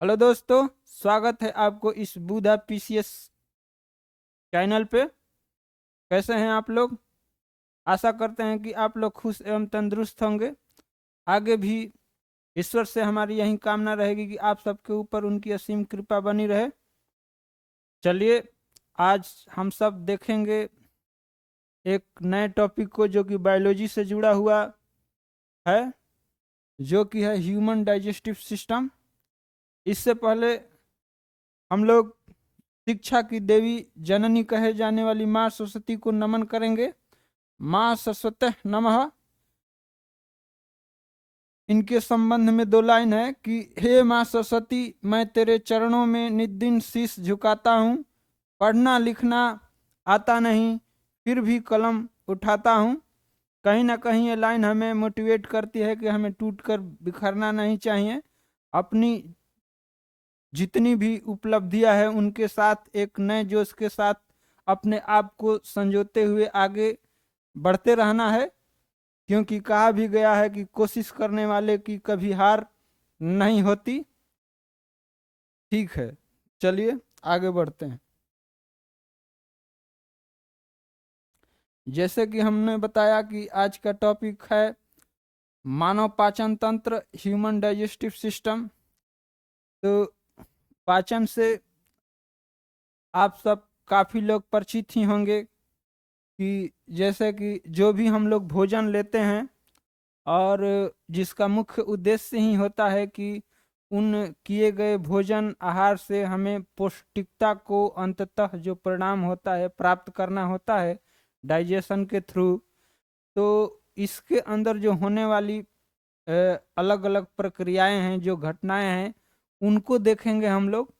Hello दोस्तों, स्वागत है आपको इस बुधा पीसीएस चैनल पे। कैसे हैं आप लोग? आशा करते हैं कि आप लोग खुश एवं तंदुरुस्त होंगे। आगे भी ईश्वर से हमारी यही कामना रहेगी कि आप सबके ऊपर उनकी असीम कृपा बनी रहे। चलिए, आज हम सब देखेंगे एक नए टॉपिक को जो कि बायोलॉजी से जुड़ा हुआ है, जो कि है ह्यूमन डाइजेस्टिव सिस्टम। इससे पहले हम लोग शिक्षा की देवी जननी कहे जाने वाली माँ सरस्वती को नमन करेंगे। माँ सरस्वती नमः। इनके संबंध में दो लाइन है कि हे माँ सरस्वती, मैं तेरे चरणों में नित शीश झुकाता हूँ। पढ़ना लिखना आता नहीं, फिर भी कलम उठाता हूँ। कहीं ना कहीं ये लाइन हमें मोटिवेट करती है कि हमें टूटकर बिखरना नहीं चाहिए। अपनी जितनी भी उपलब्धियां हैं उनके साथ एक नए जोश के साथ अपने आप को संजोते हुए आगे बढ़ते रहना है, क्योंकि कहा भी गया है कि कोशिश करने वाले की कभी हार नहीं होती। ठीक है, चलिए आगे बढ़ते हैं। जैसे कि हमने बताया कि आज का टॉपिक है मानव पाचन तंत्र, ह्यूमन डाइजेस्टिव सिस्टम। तो पाचन से आप सब काफी लोग परिचित ही होंगे कि जैसे कि जो भी हम लोग भोजन लेते हैं और जिसका मुख्य उद्देश्य ही होता है कि उन किए गए भोजन आहार से हमें पौष्टिकता को अंततः जो परिणाम होता है प्राप्त करना होता है डाइजेशन के थ्रू। तो इसके अंदर जो होने वाली अलग अलग प्रक्रियाएं हैं, जो घटनाएं हैं, उनको देखेंगे हम लोग।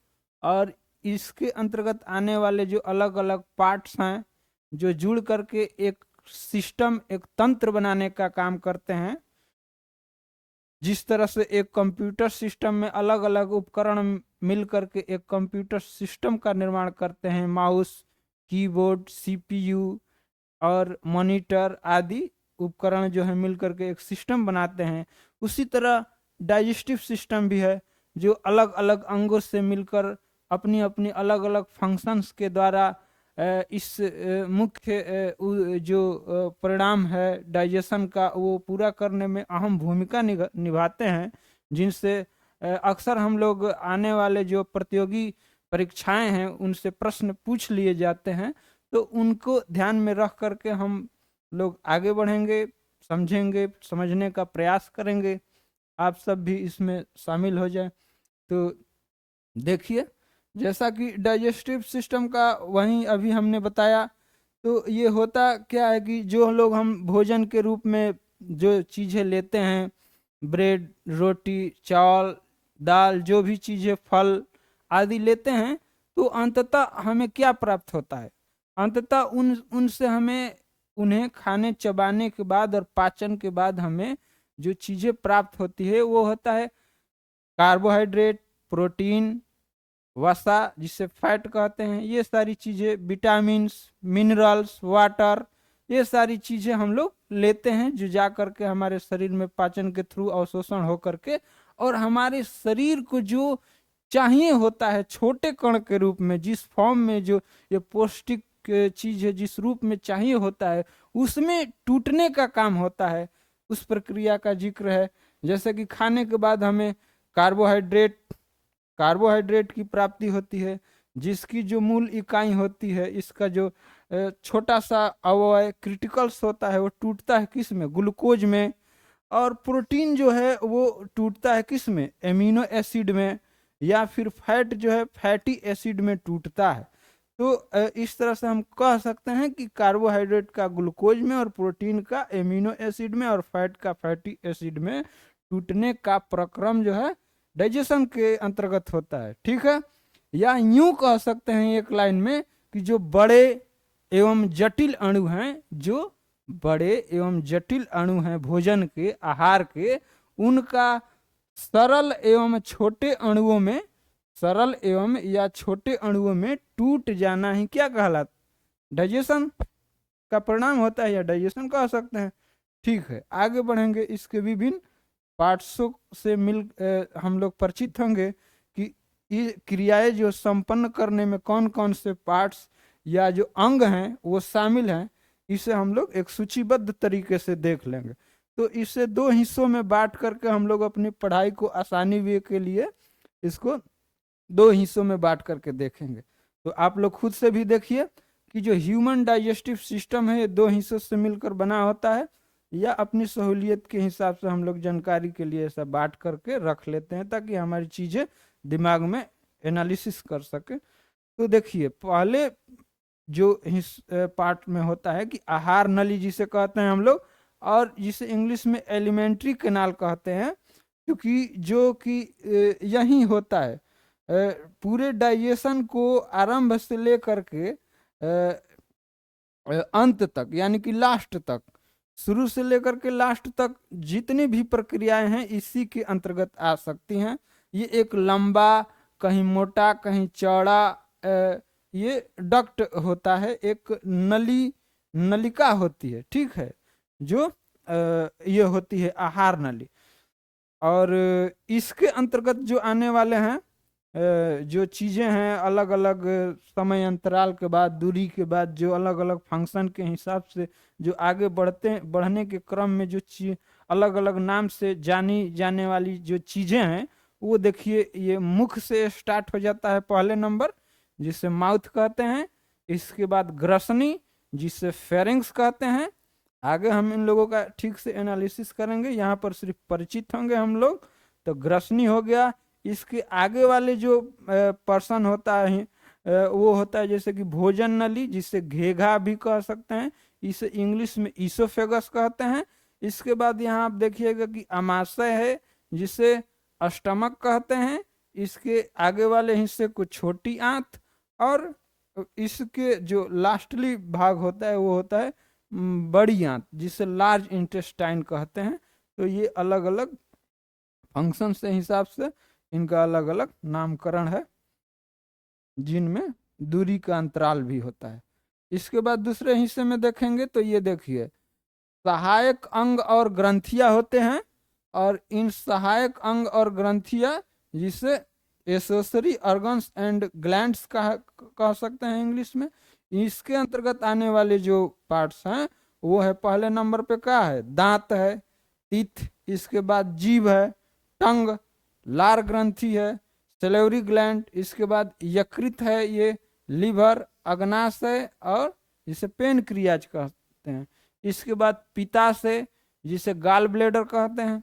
और इसके अंतर्गत आने वाले जो अलग अलग पार्ट्स हैं जो जुड़ करके एक सिस्टम, एक तंत्र बनाने का काम करते हैं। जिस तरह से एक कंप्यूटर सिस्टम में अलग अलग उपकरण मिल करके एक कंप्यूटर सिस्टम का निर्माण करते हैं, माउस, कीबोर्ड, सीपीयू और मॉनिटर आदि उपकरण जो है मिल करके एक सिस्टम बनाते हैं, उसी तरह डाइजेस्टिव सिस्टम भी है, जो अलग अलग अंगों से मिलकर अपनी अपनी अलग अलग फंक्शंस के द्वारा इस मुख्य जो परिणाम है डाइजेशन का, वो पूरा करने में अहम भूमिका निभाते हैं। जिनसे अक्सर हम लोग आने वाले जो प्रतियोगी परीक्षाएं हैं उनसे प्रश्न पूछ लिए जाते हैं। तो उनको ध्यान में रख करके हम लोग आगे बढ़ेंगे, समझेंगे, समझने का प्रयास करेंगे। आप सब भी इसमें शामिल हो जाए। तो देखिए, जैसा कि डाइजेस्टिव सिस्टम का वहीं अभी हमने बताया, तो ये होता क्या है कि जो लोग हम भोजन के रूप में जो चीज़ें लेते हैं, ब्रेड, रोटी, चावल, दाल, जो भी चीज़ें, फल आदि लेते हैं, तो अंततः हमें क्या प्राप्त होता है? अंततः उनसे हमें उन्हें खाने चबाने के बाद और पाचन के बाद हमें जो चीज़ें प्राप्त होती है वो होता है कार्बोहाइड्रेट, प्रोटीन, वसा जिसे फैट कहते हैं, ये सारी चीज़ें, विटामिन्स, मिनरल्स, वाटर, ये सारी चीज़ें हम लोग लेते हैं, जो जा करके हमारे शरीर में पाचन के थ्रू अवशोषण हो करके और हमारे शरीर को जो चाहिए होता है छोटे कण के रूप में, जिस फॉर्म में जो ये पौष्टिक चीज़ है जिस रूप में चाहिए होता है, उसमें टूटने का काम होता है। उस प्रक्रिया का जिक्र है। जैसे कि खाने के बाद हमें कार्बोहाइड्रेट कार्बोहाइड्रेट की प्राप्ति होती है, जिसकी जो मूल इकाई होती है, इसका जो छोटा सा अवयव क्रिटिकल्स होता है, वो टूटता है किस में? ग्लूकोज में। और प्रोटीन जो है वो टूटता है किस में? एमिनो एसिड में। या फिर फैट जो है फैटी एसिड में टूटता है। तो इस तरह से हम कह सकते हैं कि कार्बोहाइड्रेट का ग्लूकोज में और प्रोटीन का एमिनो एसिड में और फैट का फैटी एसिड में टूटने का प्रक्रम जो है डाइजेशन के अंतर्गत होता है। ठीक है, या यूं कह सकते हैं एक लाइन में कि जो बड़े एवं जटिल अणु हैं, जो बड़े एवं जटिल अणु हैं भोजन के, आहार के, उनका सरल एवं छोटे अणुओं में, सरल एवं या छोटे अणुओं में टूट जाना ही क्या कहलाता? डाइजेशन का परिणाम होता है, या डाइजेशन कह सकते हैं। ठीक है, आगे बढ़ेंगे। इसके विभिन्न पार्ट्सों से हम लोग परिचित होंगे कि ये क्रियाएं जो संपन्न करने में कौन कौन से पार्ट्स या जो अंग हैं वो शामिल हैं, इसे हम लोग एक सूचीबद्ध तरीके से देख लेंगे। तो इसे दो हिस्सों में बांट करके हम लोग अपनी पढ़ाई को आसानी वे के लिए इसको दो हिस्सों में बांट करके देखेंगे। तो आप लोग खुद से भी देखिए कि जो ह्यूमन डाइजेस्टिव सिस्टम है ये दो हिस्सों से मिलकर बना होता है, या अपनी सहूलियत के हिसाब से हम लोग जानकारी के लिए ऐसा बांट करके रख लेते हैं ताकि हमारी चीज़ें दिमाग में एनालिसिस कर सके। तो देखिए पहले जो पार्ट में होता है कि आहार नली जिसे कहते हैं हम लोग, और जिसे इंग्लिश में एलिमेंट्री कैनाल कहते हैं, क्योंकि जो कि यही होता है पूरे डाइजेशन को आरंभ से लेकर के अंत तक, यानी कि लास्ट तक, शुरू से लेकर के लास्ट तक जितनी भी प्रक्रियाएं हैं इसी के अंतर्गत आ सकती हैं। ये एक लंबा, कहीं मोटा, कहीं चौड़ा ये डक्ट होता है, एक नलिका होती है, ठीक है, जो ये होती है आहार नली। और इसके अंतर्गत जो आने वाले हैं जो चीज़ें हैं, अलग अलग समय अंतराल के बाद, दूरी के बाद, जो अलग अलग फंक्शन के हिसाब से जो आगे बढ़ने के क्रम में जो चीज अलग अलग नाम से जानी जाने वाली जो चीज़ें हैं, वो देखिए ये मुख से स्टार्ट हो जाता है पहले नंबर, जिसे माउथ कहते हैं। इसके बाद ग्रसनी, जिसे फेरिंग्स कहते हैं। आगे हम इन लोगों का ठीक से एनालिसिस करेंगे, यहाँ पर सिर्फ परिचित होंगे हम लोग। तो ग्रसनी हो गया। इसके आगे वाले जो पर्सन होता है वो होता है जैसे कि भोजन नली, जिसे घेघा भी कह सकते हैं, इसे इंग्लिश में ईसोफेगस कहते हैं। इसके बाद यहाँ आप देखिएगा कि अमाशय है, जिसे स्टमक कहते हैं। इसके आगे वाले हिस्से को छोटी आंत, और इसके जो लास्टली भाग होता है वो होता है बड़ी आंत, जिसे लार्ज इंटेस्टाइन कहते हैं। तो ये अलग अलग फंक्शन से हिसाब से इनका अलग अलग नामकरण है, जिनमें दूरी का अंतराल भी होता है। इसके बाद दूसरे हिस्से में देखेंगे तो ये देखिए सहायक अंग और ग्रंथियां होते हैं, और इन सहायक अंग और ग्रंथियां जिसे एसेसरी ऑर्गन्स एंड ग्लैंड्स कह सकते हैं इंग्लिश में, इसके अंतर्गत आने वाले जो पार्ट्स हैं वो है पहले नंबर पे क्या है, दांत है, टीथ। इसके बाद जीभ है, टंग, लार ग्रंथि है, सेलेवरी ग्लैंड। इसके बाद यकृत है, ये लिवर, अग्नाशय, और जिसे पेनक्रियाज कहते हैं। इसके बाद पित्ताशय, जिसे गाल ब्लेडर कहते हैं।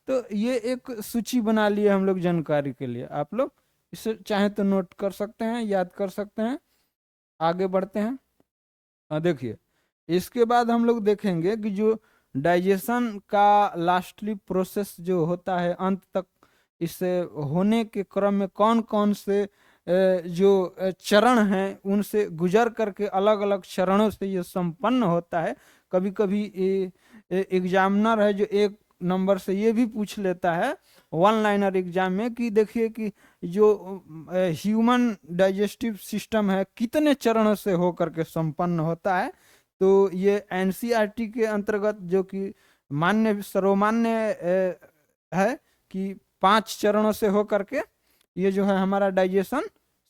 तो ये एक सूची बना लिए हम लोग जानकारी के लिए, आप लोग इसे चाहे तो नोट कर सकते हैं, याद कर सकते हैं। आगे बढ़ते हैं। देखिए इसके बाद हम लोग देखेंगे कि जो डाइजेशन का लास्टली प्रोसेस जो होता है अंत तक, इससे होने के क्रम में कौन कौन से जो चरण हैं उनसे गुजर करके अलग अलग चरणों से ये संपन्न होता है। कभी कभी एग्जामिनर है जो एक नंबर से ये भी पूछ लेता है वन लाइनर एग्जाम में कि देखिए कि जो ह्यूमन डाइजेस्टिव सिस्टम है कितने चरणों से होकर के संपन्न होता है। तो ये एनसीईआरटी के अंतर्गत जो कि मान्य सर्वमान्य है कि 5 चरणों से होकर के ये जो है हमारा डाइजेशन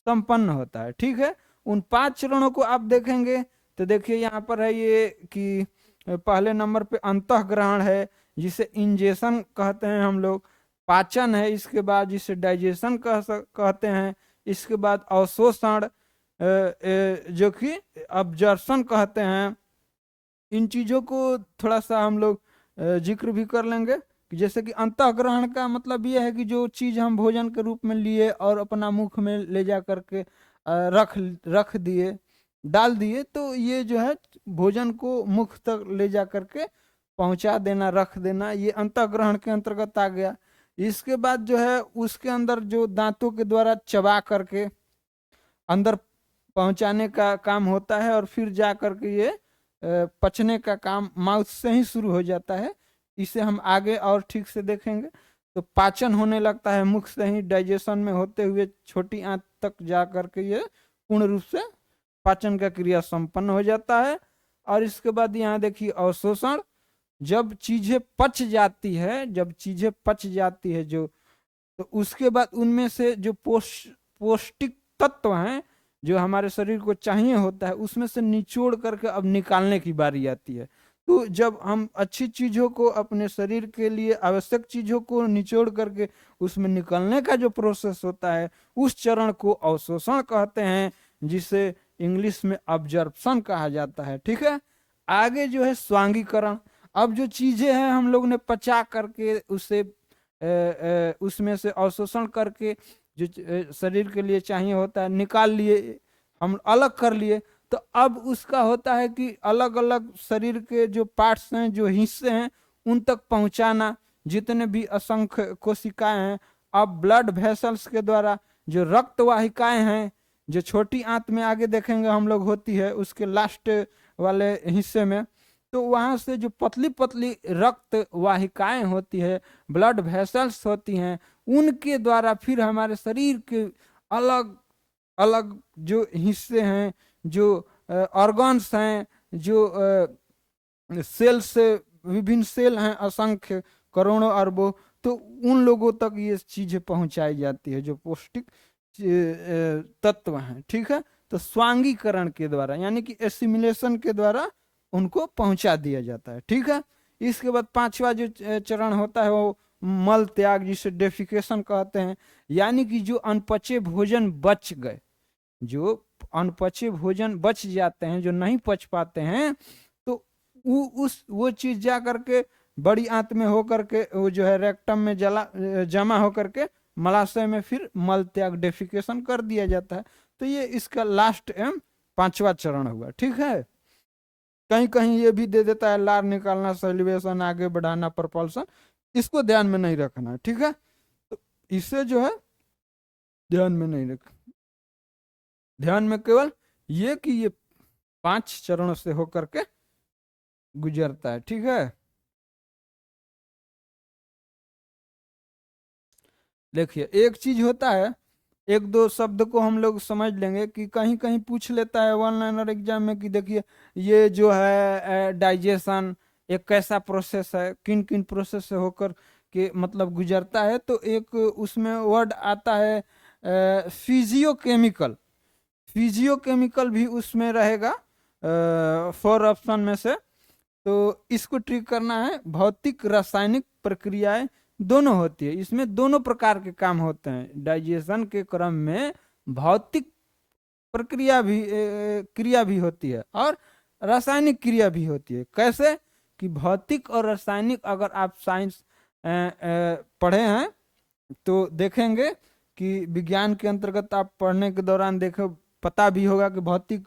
संपन्न होता है, ठीक है। उन 5 चरणों को आप देखेंगे तो देखिए यहाँ पर है ये कि पहले नंबर पे अंतःग्रहण है, जिसे इंजेशन कहते हैं हम लोग। पाचन है, इसके बाद जिसे डाइजेशन कहते हैं। इसके बाद अवशोषण जो कि अब्जॉर्प्शन कहते हैं। इन चीज़ों को थोड़ा सा हम लोग जिक्र भी कर लेंगे कि जैसे कि अंतःग्रहण का मतलब ये है कि जो चीज़ हम भोजन के रूप में लिए और अपना मुख में ले जा करके रख दिए, डाल दिए, तो ये जो है भोजन को मुख तक ले जा करके पहुंचा देना, रख देना, ये अंतःग्रहण के अंतर्गत आ गया। इसके बाद जो है उसके अंदर जो दांतों के द्वारा चबा करके अंदर पहुंचाने का काम होता है, और फिर जा करके ये पचने का काम माउथ से ही शुरू हो जाता है। इसे हम आगे और ठीक से देखेंगे। तो पाचन होने लगता है मुख से ही, डाइजेशन में होते हुए छोटी आंत तक जा करके ये पूर्ण रूप से पाचन का क्रिया संपन्न हो जाता है। और इसके बाद यहाँ देखिए अवशोषण, जब चीजें पच जाती है, जो तो उसके बाद उनमें से जो पौष्टिक तत्व हैं जो हमारे शरीर को चाहिए होता है, उसमें से निचोड़ करके अब निकालने की बारी आती है। तो जब हम अच्छी चीज़ों को, अपने शरीर के लिए आवश्यक चीज़ों को निचोड़ करके उसमें निकलने का जो प्रोसेस होता है, उस चरण को अवशोषण कहते हैं, जिसे इंग्लिश में अब्जॉर्प्शन कहा जाता है। ठीक है, आगे जो है स्वांगीकरण। अब जो चीज़ें हैं हम लोग ने पचा करके उसे उसमें से अवशोषण करके जो शरीर के लिए चाहिए होता है निकाल लिए, हम अलग कर लिए। तो अब उसका होता है कि अलग अलग शरीर के जो पार्ट्स हैं, जो हिस्से हैं, उन तक पहुंचाना। जितने भी असंख्य कोशिकाएं हैं, अब ब्लड वेसल्स के द्वारा जो रक्त वाहिकाएं हैं, जो छोटी आंत में आगे देखेंगे हम लोग होती है, उसके लास्ट वाले हिस्से में, तो वहां से जो पतली पतली रक्त वाहिकाएं होती है, ब्लड वेसल्स होती हैं, उनके द्वारा फिर हमारे शरीर के अलग अलग जो हिस्से हैं, जो ऑर्गन्स हैं, जो सेल्स, विभिन्न सेल हैं, असंख्य करोड़ों अरबों, तो उन लोगों तक ये चीजें पहुंचाई जाती है जो पौष्टिक तत्व हैं। ठीक है, तो स्वांगीकरण के द्वारा यानी कि एसिमिलेशन के द्वारा उनको पहुंचा दिया जाता है। ठीक है, इसके बाद पांचवा जो चरण होता है वो मल त्याग, जिसे डेफिकेशन कहते हैं। यानी कि जो अनपचे भोजन बच गए, जो अनपचे भोजन बच जाते हैं, जो नहीं पच पाते हैं, तो वो चीज जा करके बड़ी आंत में हो करके वो जो है रेक्टम में जमा हो करके मलाशय में फिर मल त्याग, डेफिकेशन कर दिया जाता है। तो ये इसका लास्ट एवं पांचवा चरण हुआ। ठीक है, कहीं कहीं ये भी दे देता है लार निकालना, सैलिवेशन, आगे बढ़ाना, प्रपल्सन, इसको ध्यान में नहीं रखना। ठीक है, तो इसे जो है ध्यान में नहीं रख, ध्यान में केवल ये कि ये 5 चरणों से होकर के गुजरता है। ठीक है, देखिए एक चीज होता है, एक दो शब्द को हम लोग समझ लेंगे कि कहीं कहीं पूछ लेता है वन लाइनर एग्जाम में कि देखिए ये जो है डाइजेशन एक कैसा प्रोसेस है, किन किन प्रोसेस से होकर के मतलब गुजरता है। तो एक उसमें वर्ड आता है फिजियोकेमिकल, फिजियोकेमिकल भी उसमें रहेगा 4 ऑप्शन में से। तो इसको ट्रिक करना है। भौतिक रासायनिक प्रक्रियाएं दोनों होती है, इसमें दोनों प्रकार के काम होते हैं। डाइजेशन के क्रम में भौतिक प्रक्रिया भी क्रिया भी होती है और रासायनिक क्रिया भी होती है। कैसे कि भौतिक और रासायनिक, अगर आप साइंस पढ़े हैं तो देखेंगे कि विज्ञान के अंतर्गत आप पढ़ने के दौरान देखो, पता भी होगा कि भौतिक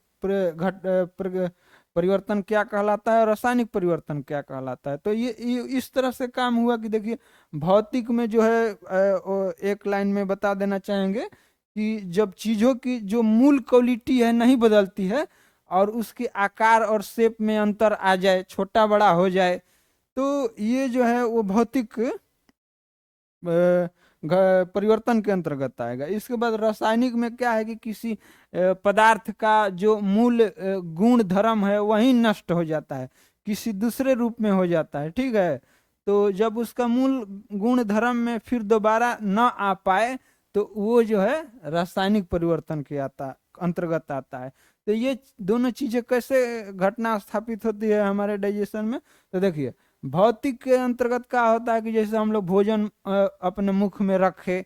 परिवर्तन क्या कहलाता है और रासायनिक परिवर्तन क्या कहलाता है। तो ये इस तरह से काम हुआ कि देखिए भौतिक में जो है एक लाइन में बता देना चाहेंगे कि जब चीज़ों की जो मूल क्वालिटी है नहीं बदलती है और उसके आकार और शेप में अंतर आ जाए, छोटा बड़ा हो जाए, तो ये जो है वो भौतिक परिवर्तन के अंतर्गत आएगा। इसके बाद रासायनिक में क्या है कि किसी पदार्थ का जो मूल गुण धर्म है वही नष्ट हो जाता है, किसी दूसरे रूप में हो जाता है। ठीक है, तो जब उसका मूल गुण धर्म में फिर दोबारा न आ पाए तो वो जो है रासायनिक परिवर्तन के अंतर्गत आता है। तो ये दोनों चीजें कैसे घटना स्थापित होती है हमारे डाइजेशन में, तो देखिए भौतिक के अंतर्गत क्या होता है कि जैसे हम लोग भोजन अपने मुख में रखे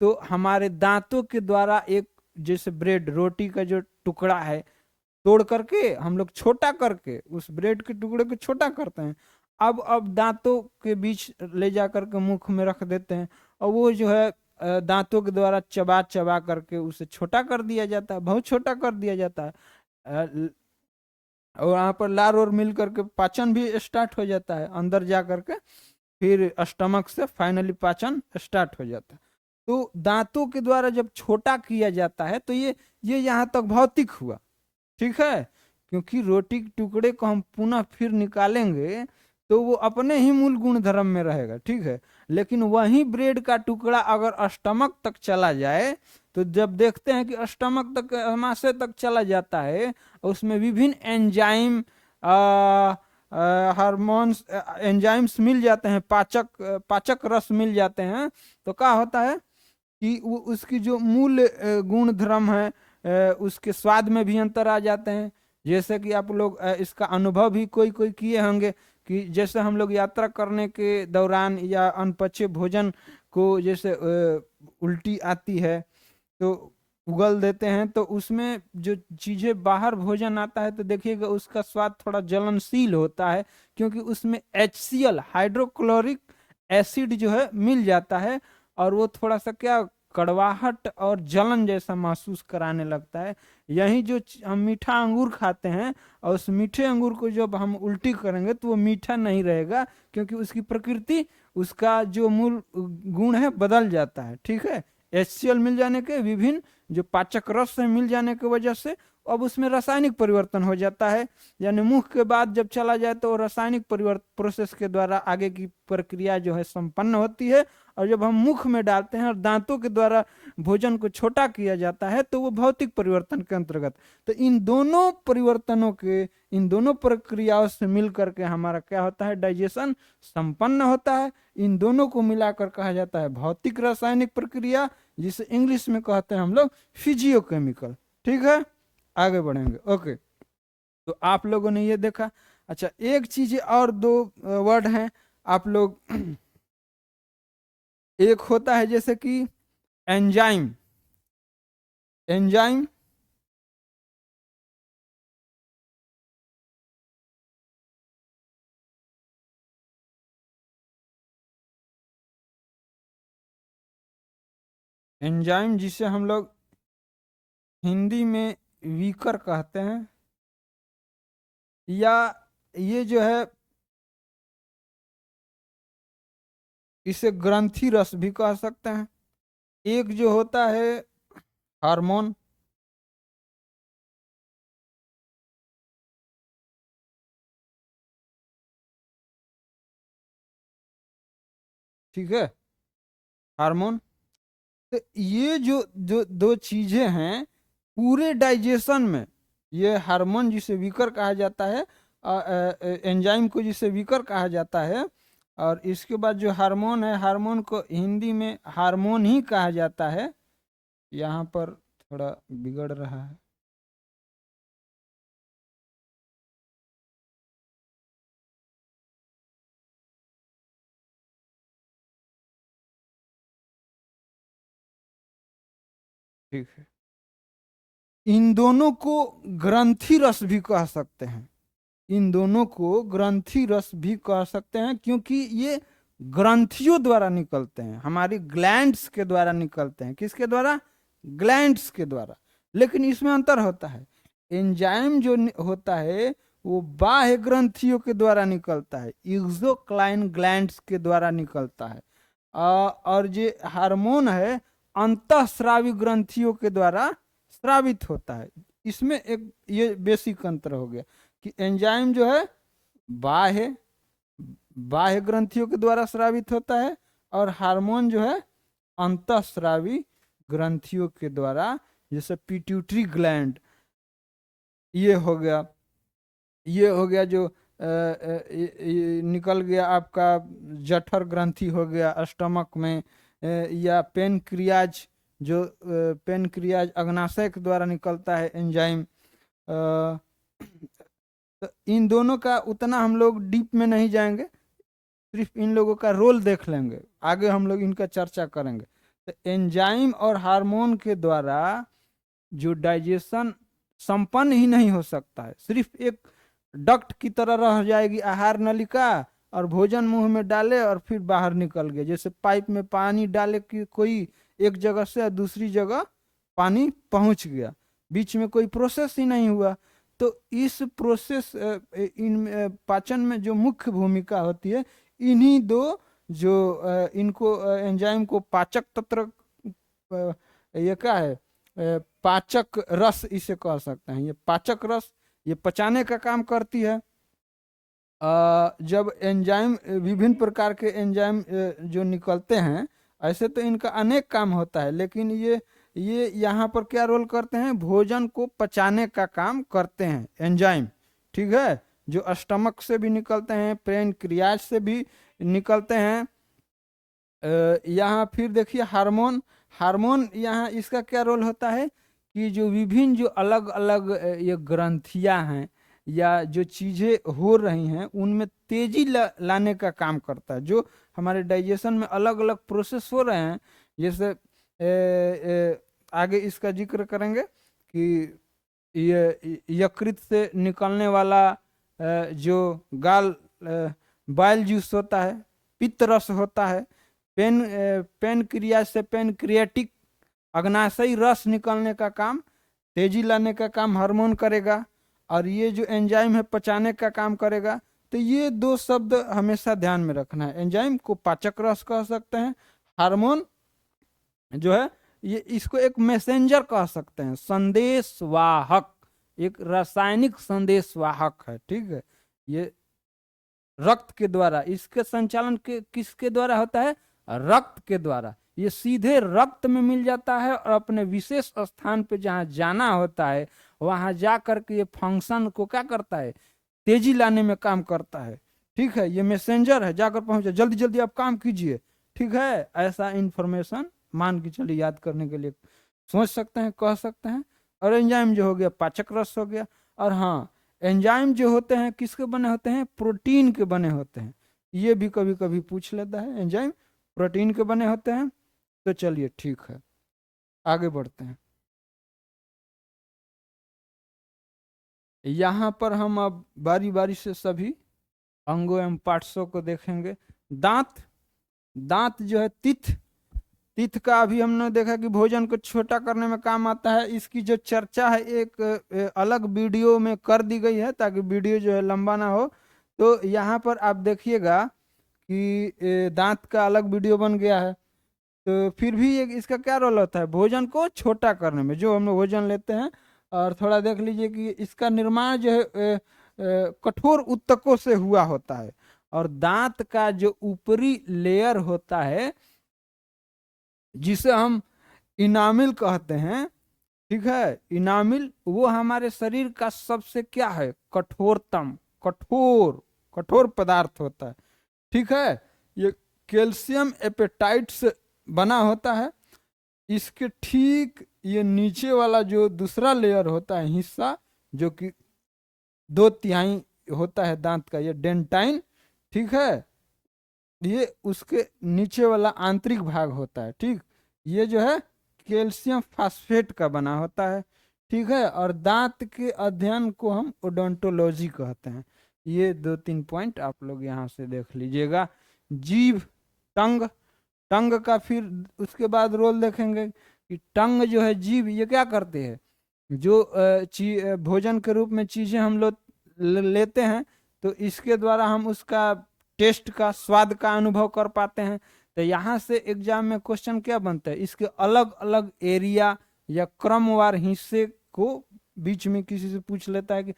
तो हमारे दांतों के द्वारा एक, जैसे ब्रेड रोटी का जो टुकड़ा है तोड़ करके हम लोग छोटा करके उस ब्रेड के टुकड़े को छोटा करते हैं, अब दांतों के बीच ले जा करके मुख में रख देते हैं और वो जो है दांतों के द्वारा चबा चबा करके उसे छोटा कर दिया जाता है, बहुत छोटा कर दिया जाता है। और वहाँ पर लार और मिल करके पाचन भी स्टार्ट हो जाता है अंदर जा करके, फिर स्टमक से फाइनली पाचन स्टार्ट हो जाता है। तो दांतों के द्वारा जब छोटा किया जाता है तो ये यहाँ तक भौतिक हुआ। ठीक है, क्योंकि रोटी के टुकड़े को हम पुनः फिर निकालेंगे तो वो अपने ही मूल गुण धर्म में रहेगा। ठीक है, लेकिन वही ब्रेड का टुकड़ा अगर स्टमक तक चला जाए तो जब देखते हैं कि स्टमक तक, आमाशय तक चला जाता है, उसमें विभिन्न एंजाइम हार्मोन्स एंजाइम्स मिल जाते हैं, पाचक रस मिल जाते हैं, तो क्या होता है कि वो उसकी जो मूल गुण धर्म है उसके स्वाद में भी अंतर आ जाते हैं। जैसे कि आप लोग इसका अनुभव भी कोई कोई किए होंगे कि जैसे हम लोग यात्रा करने के दौरान या अनपचे भोजन को जैसे उल्टी आती है तो उगल देते हैं, तो उसमें जो चीजें बाहर भोजन आता है तो देखिएगा उसका स्वाद थोड़ा जलनशील होता है, क्योंकि उसमें HCl हाइड्रोक्लोरिक एसिड जो है मिल जाता है, और वो थोड़ा सा क्या कड़वाहट और जलन जैसा महसूस कराने लगता है। यही जो हम मीठा अंगूर खाते हैं और उस मीठे अंगूर को जब हम उल्टी करेंगे तो वो मीठा नहीं रहेगा, क्योंकि उसकी प्रकृति, उसका जो मूल गुण है बदल जाता है। ठीक है, HCl मिल जाने के, विभिन्न जो पाचक रस से मिल जाने की वजह से अब उसमें रासायनिक परिवर्तन हो जाता है, यानी मुख के बाद जब चला जाए तो रासायनिक परिवर्तन प्रोसेस के द्वारा आगे की प्रक्रिया जो है संपन्न होती है, और जब हम मुख में डालते हैं और दांतों के द्वारा भोजन को छोटा किया जाता है तो वो भौतिक परिवर्तन के अंतर्गत। तो इन दोनों परिवर्तनों के, इन दोनों प्रक्रियाओं से मिल करके हमारा क्या होता है, डाइजेशन संपन्न होता है। इन दोनों को मिलाकर कहा जाता है भौतिक रासायनिक प्रक्रिया, जिसे इंग्लिश में कहते हैं हम लोग फिजियोकेमिकल। ठीक है, आगे बढ़ेंगे। ओके, तो आप लोगों ने ये देखा। अच्छा, एक चीज और, दो वर्ड हैं आप लोग एक होता है जैसे कि एंजाइम। एंजाइम एंजाइम जिसे हम लोग हिंदी में वीकर कहते हैं, या ये जो है इसे ग्रंथि रस भी कह सकते हैं। एक जो होता है हार्मोन, ठीक है, हार्मोन। तो ये जो जो दो चीजें हैं पूरे डाइजेशन में, ये हार्मोन जिसे वीकर कहा जाता है, एंजाइम को जिसे वीकर कहा जाता है, और इसके बाद जो हार्मोन है, हार्मोन को हिंदी में हार्मोन ही कहा जाता है। यहाँ पर थोड़ा बिगड़ रहा है। ठीक है, इन दोनों को ग्रंथि रस भी कह सकते हैं। इन दोनों को ग्रंथि रस भी कह सकते हैं, क्योंकि ये ग्रंथियों द्वारा निकलते हैं, हमारी ग्लैंड्स के द्वारा निकलते हैं। किसके द्वारा? ग्लैंड्स के द्वारा। लेकिन इसमें अंतर होता है, एंजाइम जो होता है वो बाह्य ग्रंथियों के द्वारा निकलता है, एक्सोक्राइन ग्लैंड्स के द्वारा निकलता है। और जो हार्मोन है अंतःस्रावी ग्रंथियों के द्वारा स्रावित होता है। इसमें एक ये बेसिक अंतर हो गया कि एंजाइम जो है बाह्य बाह्य ग्रंथियों के द्वारा स्रावित होता है, और हार्मोन जो है अंतःस्रावी ग्रंथियों के द्वारा, जैसे पिट्यूटरी ग्लैंड, ये हो गया। ये हो गया जो ये निकल गया आपका जठर ग्रंथि हो गया स्टमक में, या पेनक्रियाज, जो पेनक्रियाज अग्नाशय के द्वारा निकलता है एंजाइम। तो इन दोनों का उतना हम लोग डीप में नहीं जाएंगे, सिर्फ इन लोगों का रोल देख लेंगे, आगे हम लोग इनका चर्चा करेंगे। तो एंजाइम और हार्मोन के द्वारा जो डाइजेशन संपन्न ही नहीं हो सकता है, सिर्फ एक डक्ट की तरह रह जाएगी आहार नलिका, और भोजन मुंह में डाले और फिर बाहर निकल गए, जैसे पाइप में पानी डाले कि कोई एक जगह से दूसरी जगह पानी पहुंच गया, बीच में कोई प्रोसेस ही नहीं हुआ। तो इस प्रोसेस इन पाचन में जो मुख्य भूमिका होती है, इन्हीं दो जो इनको एंजाइम को पाचक तंत्र, ये क्या है, पाचक रस इसे कह सकते हैं। ये पाचक रस ये पचाने का काम करती है। जब एंजाइम, विभिन्न प्रकार के एंजाइम जो निकलते हैं, ऐसे तो इनका अनेक काम होता है, लेकिन ये यहाँ पर क्या रोल करते हैं, भोजन को पचाने का काम करते हैं एंजाइम। ठीक है, जो स्टमक से भी निकलते हैं, पेनक्रियाज से भी निकलते हैं, यहाँ फिर देखिए हार्मोन। हार्मोन यहाँ इसका क्या रोल होता है कि जो विभिन्न जो अलग अलग ये ग्रंथियां हैं या जो चीजें हो रही हैं उनमें तेजी लाने का काम करता है। जो हमारे डाइजेशन में अलग अलग प्रोसेस हो रहे हैं, जैसे आगे इसका जिक्र करेंगे कि ये यकृत से निकलने वाला जो गाल बाइल जूस होता है, पित्त रस होता है, पेन क्रिया से पेनक्रियाटिक अग्नाशयी रस निकलने का काम, तेजी लाने का काम हार्मोन करेगा। और ये जो एंजाइम है पचाने का काम करेगा। तो ये दो शब्द हमेशा ध्यान में रखना है, एंजाइम को पाचक रस कह सकते हैं, हार्मोन जो है ये इसको एक मैसेंजर कह सकते हैं, संदेशवाहक, एक रासायनिक संदेशवाहक है। ठीक है, ये रक्त के द्वारा, इसके संचालन के किसके द्वारा होता है? रक्त के द्वारा। ये सीधे रक्त में मिल जाता है और अपने विशेष स्थान पे जहाँ जाना होता है वहां जा करके ये फंक्शन को क्या करता है? तेजी लाने में काम करता है। ठीक है, ये मैसेंजर है, जाकर पहुंचे, जल्दी जल्दी आप काम कीजिए। ठीक है, ऐसा इंफॉर्मेशन मान के चलिए याद करने के लिए सोच सकते हैं, कह सकते हैं। और एंजाइम जो हो गया पाचक रस हो गया। और हाँ, एंजाइम जो होते हैं किसके बने होते हैं? प्रोटीन के बने होते हैं। ये भी कभी कभी पूछ लेता है, एंजाइम प्रोटीन के बने होते हैं। तो चलिए ठीक है, आगे बढ़ते हैं। यहाँ पर हम अब बारी बारी से सभी अंगों एवं पार्ट्सों को देखेंगे। दांत, दांत जो है तिथ, तिथ का अभी हमने देखा कि भोजन को छोटा करने में काम आता है। इसकी जो चर्चा है एक अलग वीडियो में कर दी गई है ताकि वीडियो जो है लंबा ना हो। तो यहाँ पर आप देखिएगा कि दांत का अलग वीडियो बन गया है। तो फिर भी इसका क्या रोल होता है भोजन को छोटा करने में? जो हम लोग भोजन लेते हैं, और थोड़ा देख लीजिए कि इसका निर्माण जो है कठोर ऊतकों से हुआ होता है। और दांत का जो ऊपरी लेयर होता है जिसे हम इनामिल कहते हैं, ठीक है, इनामिल, वो हमारे शरीर का सबसे क्या है? कठोरतम, कठोर कठोर पदार्थ होता है। ठीक है, ये कैल्शियम एपेटाइट से बना होता है। इसके ठीक ये नीचे वाला जो दूसरा लेयर होता है, हिस्सा, जो कि 2/3 होता है दांत का, ये डेंटाइन। ठीक है, ये उसके नीचे वाला आंतरिक भाग होता है। ठीक, ये जो है कैल्शियम फास्फेट का बना होता है। ठीक है, और दांत के अध्ययन को हम ओडोंटोलॉजी कहते हैं। ये 2-3 पॉइंट आप लोग यहाँ से देख लीजिएगा। जीभ, टंग, टंग का फिर उसके बाद रोल देखेंगे कि टंग जो है, जीभ, ये क्या करते हैं? जो भोजन के रूप में चीजें हम लोग लेते हैं, तो इसके द्वारा हम उसका टेस्ट का, स्वाद का अनुभव कर पाते हैं। तो यहाँ से एग्जाम में क्वेश्चन क्या बनता है? इसके अलग अलग एरिया या क्रमवार हिस्से को बीच में किसी से पूछ लेता है कि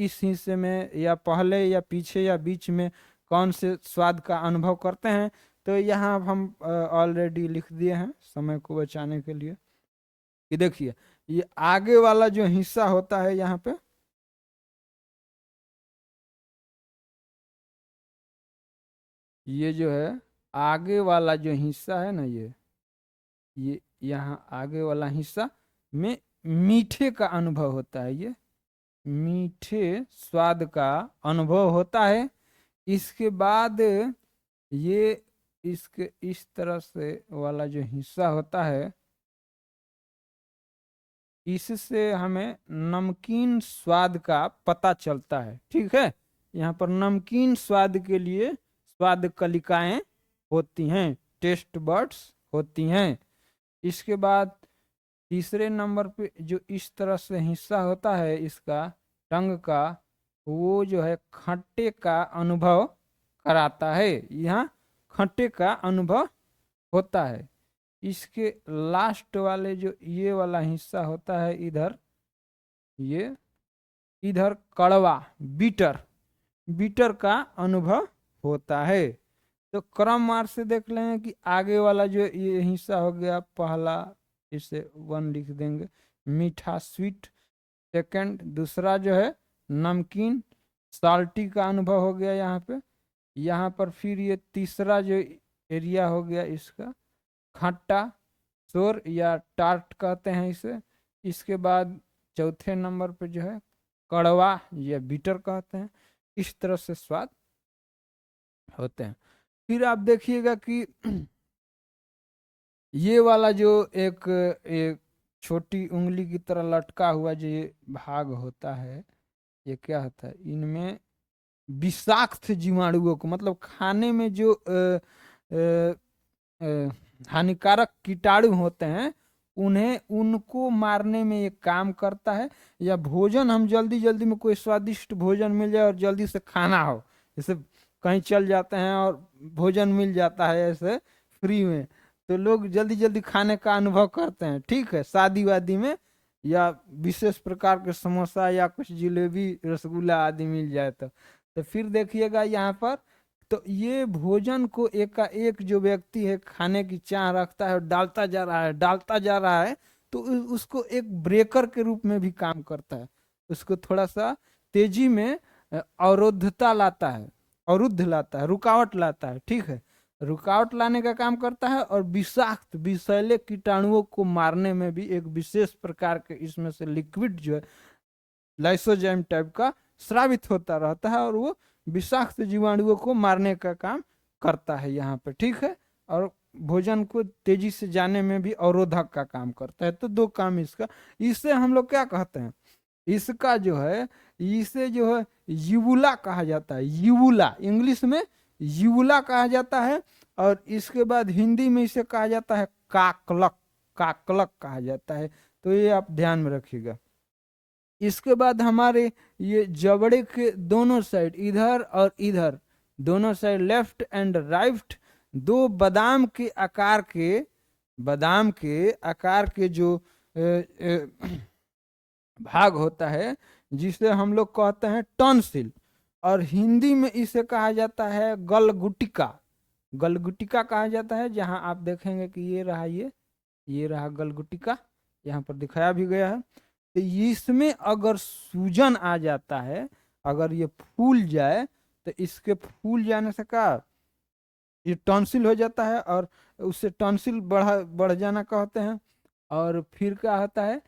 इस हिस्से में या पहले या पीछे या बीच में कौन से स्वाद का अनुभव करते हैं। तो यहाँ हम ऑलरेडी लिख दिए हैं समय को बचाने के लिए कि देखिए ये आगे वाला जो हिस्सा होता है यहाँ पे, ये जो है आगे वाला जो हिस्सा है ना, ये यहाँ आगे वाला हिस्सा में मीठे का अनुभव होता है। ये मीठे स्वाद का अनुभव होता है। इसके बाद ये इसके इस तरह से वाला जो हिस्सा होता है, इससे हमें नमकीन स्वाद का पता चलता है। ठीक है, यहाँ पर नमकीन स्वाद के लिए स्वाद कलिकाएं होती हैं, टेस्ट बर्ड्स होती हैं। इसके बाद तीसरे नंबर पे जो इस तरह से हिस्सा होता है इसका, टंग का, वो जो है खट्टे का अनुभव कराता है। यहाँ खट्टे का अनुभव होता है। इसके लास्ट वाले जो ये वाला हिस्सा होता है इधर, ये इधर कड़वा, बीटर, बीटर का अनुभव होता है। तो क्रमवार से देख लें कि आगे वाला जो ये हिस्सा हो गया पहला, इसे 1 लिख देंगे, मीठा, स्वीट। सेकंड, दूसरा जो है नमकीन, साल्टी का अनुभव हो गया यहाँ पे। यहाँ पर फिर ये तीसरा जो एरिया हो गया इसका। खट्टा सोर या टार्ट कहते हैं इसे। इसके बाद चौथे नंबर पे जो है कड़वा या बीटर कहते हैं। इस तरह से स्वाद होते हैं। फिर आप देखिएगा कि ये वाला जो एक छोटी उंगली की तरह लटका हुआ जो ये भाग होता है, ये क्या होता है, इनमें विषाक्त जीवाणुओं को, मतलब खाने में जो हानिकारक कीटाणु होते हैं उन्हें उनको मारने में ये काम करता है। या भोजन हम जल्दी जल्दी में, कोई स्वादिष्ट भोजन मिल जाए और जल्दी से खाना हो, जैसे कहीं चल जाते हैं और भोजन मिल जाता है ऐसे फ्री में, तो लोग जल्दी जल्दी खाने का अनुभव करते हैं, ठीक है, शादी वादी में, या विशेष प्रकार के समोसा या कुछ जिलेबी रसगुल्ला आदि मिल जाए तो फिर देखिएगा यहाँ पर, तो ये भोजन को एक जो व्यक्ति है खाने की चाह रखता है और डालता जा रहा है डालता जा रहा है, तो उसको एक ब्रेकर के रूप में भी काम करता है। उसको थोड़ा सा तेजी में अवरोधता लाता है, अवरुद्ध लाता है, रुकावट लाता है, ठीक है, रुकावट लाने का काम करता है। और विषाक्त विषैले कीटाणुओं को मारने में भी एक विशेष प्रकार के इसमें से लिक्विड जो है लाइसोजाइम टाइप का स्रावित होता रहता है और वो विषाक्त जीवाणुओं को मारने का काम करता है यहाँ पे, ठीक है। और भोजन को तेजी से जाने में भी अवरोधक का काम करता है। तो दो काम इसका। इसे हम लोग क्या कहते हैं, इसका जो है, इसे जो है यूबुला कहा जाता है, यूबुला, इंग्लिश में यूबुला कहा जाता है। और इसके बाद हिंदी में इसे कहा जाता है काकलक, काकलक कहा जाता है। तो ये आप ध्यान में रखिएगा। इसके बाद हमारे ये जबड़े के दोनों साइड, इधर और इधर, दोनों साइड लेफ्ट एंड राइट, दो बादाम के आकार के, बादाम के आकार के जो भाग होता है जिसे हम लोग कहते हैं टॉन्सिल, और हिंदी में इसे कहा जाता है गलगुटिका, गलगुटिका कहा जाता है। जहां आप देखेंगे कि ये रहा, ये रहा गलगुटिका, यहाँ पर दिखाया भी गया है। तो इसमें अगर सूजन आ जाता है, अगर ये फूल जाए, तो इसके फूल जाने से क्या, ये टॉन्सिल हो जाता है और उससे टॉन्सिल बढ़ जाना कहते हैं। और फिर क्या होता है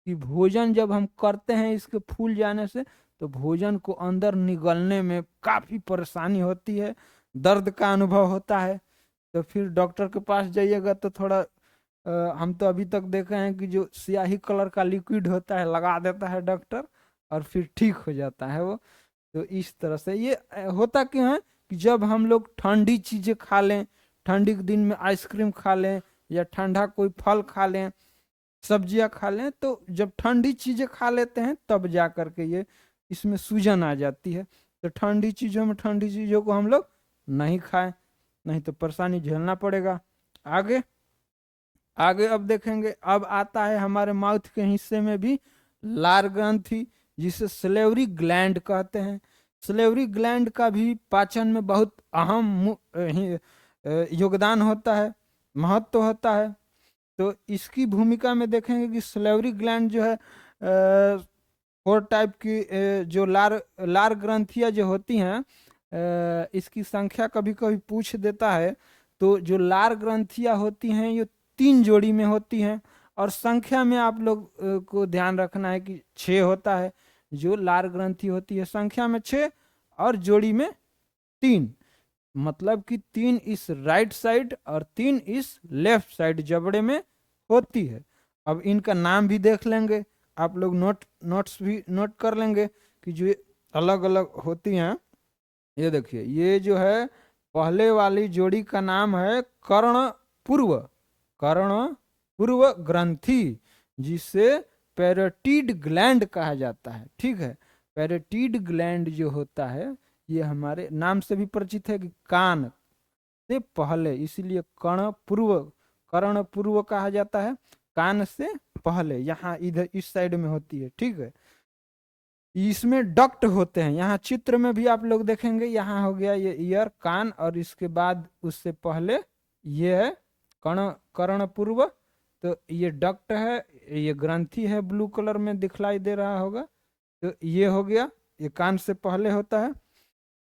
कि भोजन जब हम करते हैं इसके फूल जाने से, तो भोजन को अंदर निगलने में काफ़ी परेशानी होती है, दर्द का अनुभव होता है। तो फिर डॉक्टर के पास जाइएगा तो थोड़ा हम तो अभी तक देखे हैं कि जो स्याही कलर का लिक्विड होता है लगा देता है डॉक्टर और फिर ठीक हो जाता है वो। तो इस तरह से ये होता क्यों है कि जब हम लोग ठंडी चीज़ें खा लें, ठंडी के दिन में आइसक्रीम खा लें या ठंडा कोई फल खा लें, सब्जियां खा लें, तो जब ठंडी चीज़ें खा लेते हैं तब जा कर के ये इसमें सूजन आ जाती है। तो ठंडी चीज़ों में, ठंडी चीज़ों को हम लोग नहीं खाएं, नहीं तो परेशानी झेलना पड़ेगा। आगे आगे अब देखेंगे, अब आता है हमारे माउथ के हिस्से में भी लार ग्रंथि, जिसे सलेवरी ग्लैंड कहते हैं। सलेवरी ग्लैंड का भी पाचन में बहुत अहम योगदान होता है, महत्व होता है। तो इसकी भूमिका में देखेंगे कि सलेवरी ग्लैंड जो है 4 टाइप की जो लार ग्रंथियाँ जो होती हैं, इसकी संख्या कभी कभी पूछ देता है। तो जो लार ग्रंथियाँ होती हैं ये 3 जोड़ी में होती हैं, और संख्या में आप लोग को ध्यान रखना है कि 6 होता है जो लार ग्रंथि होती है, संख्या में 6 और जोड़ी में 3, मतलब कि 3 इस राइट साइड और 3 इस लेफ्ट साइड जबड़े में होती है। अब इनका नाम भी देख लेंगे आप लोग, नोट्स भी नोट कर लेंगे कि जो अलग अलग होती हैं। ये देखिए, ये जो है पहले वाली जोड़ी का नाम है कर्णपूर्व, कर्णपूर्व ग्रंथि, जिसे पैरोटिड ग्लैंड कहा जाता है, ठीक है। पैरोटिड ग्लैंड जो होता है ये हमारे नाम से भी परिचित है कि कान से पहले, इसीलिए कर्णपूर्व कहा जाता है, कान से पहले, यहाँ इधर इस साइड में होती है, ठीक है। इसमें डक्ट होते हैं, यहाँ चित्र में भी आप लोग देखेंगे, यहाँ हो गया ये ईयर, कान, और इसके बाद उससे पहले ये है कर्णपूर्व, तो ये डक्ट है, ये ग्रंथि है, ब्लू कलर में दिखलाई दे रहा होगा। तो ये हो गया, ये कान से पहले होता है।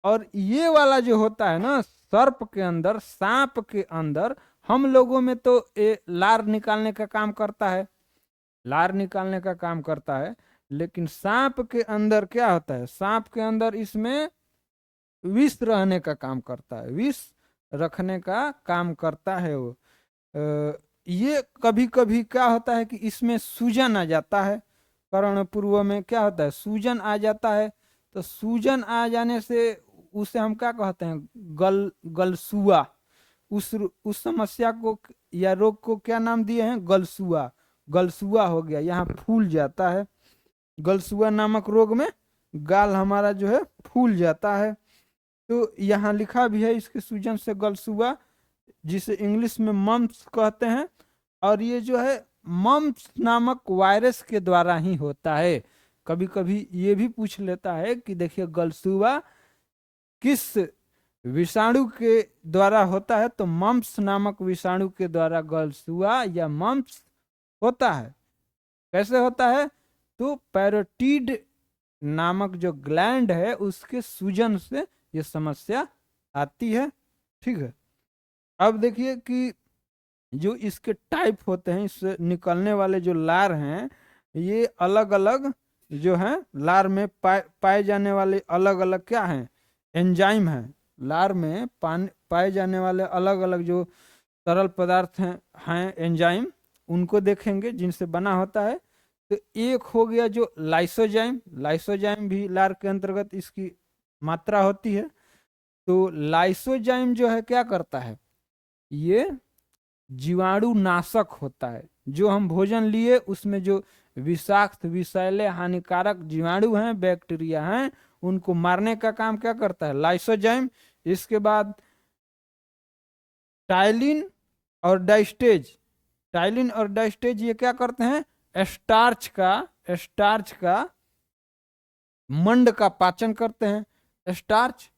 और ये वाला जो होता है ना सर्प के अंदर, सांप के अंदर, हम लोगों में तो ये लार निकालने का काम करता है, लार निकालने का काम करता है, लेकिन सांप के अंदर क्या होता है, सांप के अंदर इसमें विष रहने का काम करता है, विष रखने का काम करता है वो। ये कभी कभी क्या होता है कि इसमें सूजन आ जाता है, कर्ण पूर्व में क्या होता है, सूजन आ जाता है। तो सूजन आ जाने से उसे हम क्या कहते हैं, गलसुआ। उस समस्या को या रोग को क्या नाम दिए हैं, गलसुआ। गलसुआ हो गया, यहाँ फूल जाता है, गलसुआ नामक रोग में गाल हमारा जो है फूल जाता है। तो यहाँ लिखा भी है इसके सूजन से गलसुआ, जिसे इंग्लिश में मम्प्स कहते हैं। और ये जो है मम्प्स नामक वायरस के द्वारा ही होता है। कभी कभी ये भी पूछ लेता है कि देखिए गलसुआ किस विषाणु के द्वारा होता है, तो मम्प्स नामक विषाणु के द्वारा गलसुआ या मम्प्स होता है। कैसे होता है, तो पैरोटीड नामक जो ग्लैंड है उसके सूजन से ये समस्या आती है। ठीक है, अब देखिए कि जो इसके टाइप होते हैं, इससे निकलने वाले जो लार हैं, ये अलग अलग जो हैं, लार में पाए जाने वाले अलग अलग क्या हैं, एंजाइम हैं। लार में पाए जाने वाले अलग अलग जो तरल पदार्थ हैं एंजाइम, उनको देखेंगे जिनसे बना होता है। तो एक हो गया जो लाइसोजाइम, लाइसोजाइम भी लार के अंतर्गत इसकी मात्रा होती है। तो लाइसोजाइम जो है क्या करता है, ये जीवाणु नाशक होता है। जो हम भोजन लिए उसमें जो विषाक्त, विषैले, हानिकारक जीवाणु हैं, बैक्टीरिया हैं, उनको मारने का काम क्या करता है, लाइसोजाइम। इसके बाद टाइलिन और डाइस्टेज, टाइलिन और डाइस्टेज ये क्या करते हैं, स्टार्च का मंड का पाचन करते हैं। स्टार्च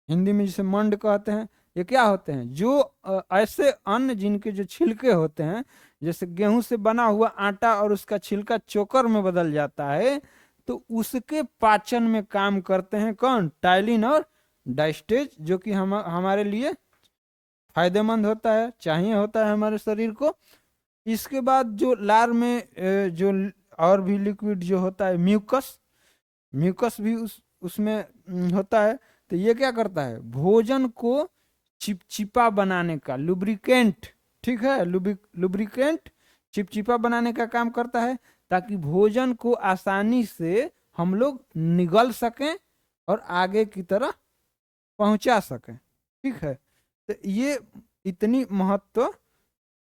हिंदी में जिसे मंड कहते हैं, ये क्या होते हैं, जो ऐसे अन्न जिनके जो छिलके होते हैं, जैसे गेहूं से बना हुआ आटा और उसका छिलका चोकर में बदल जाता है, तो उसके पाचन में काम करते हैं कौन, टाइलिन और डाइस्टेज, जो कि हमारे लिए फायदेमंद होता है, चाहिए होता है हमारे शरीर को। इसके बाद जो लार में जो और भी लिक्विड जो होता है, म्यूकस, म्यूकस भी उसमें होता है। तो ये क्या करता है, भोजन को चिपचिपा बनाने का, लुब्रिकेंट, ठीक है, लुब्रिकेंट चिपचिपा बनाने का काम करता है, ताकि भोजन को आसानी से हम लोग निगल सकें और आगे की तरह पहुंचा सकें। ठीक है, तो ये इतनी महत्व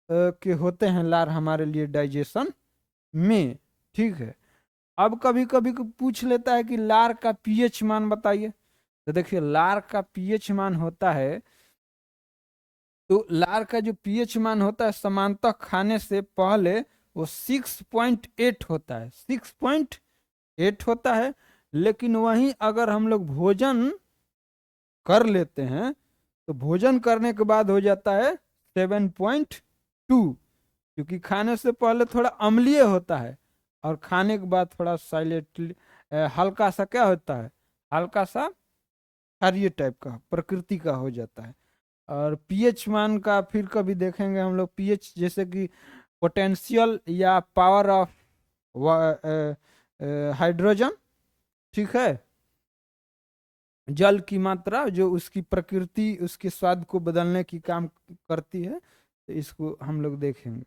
के होते हैं लार हमारे लिए डाइजेशन में। ठीक है, अब कभी कभी पूछ लेता है कि लार का पीएच मान बताइए। तो देखिए लार का पीएच मान होता है, तो लार का जो पीएच मान होता है समानतः खाने से पहले वो 6.8 होता है, 6.8 होता है। लेकिन वहीं अगर हम लोग भोजन कर लेते हैं तो भोजन करने के बाद हो जाता है 7.2, क्योंकि खाने से पहले थोड़ा अम्लीय होता है और खाने के बाद थोड़ा साइलेंटली हल्का सा क्या होता है, हल्का सा क्षारीय टाइप का प्रकृति का हो जाता है। और पीएच मान का फिर कभी देखेंगे हम लोग, पीएच जैसे कि पोटेंशियल या पावर ऑफ हाइड्रोजन, ठीक है, जल की मात्रा जो उसकी प्रकृति, उसके स्वाद को बदलने की काम करती है। तो इसको हम लोग देखेंगे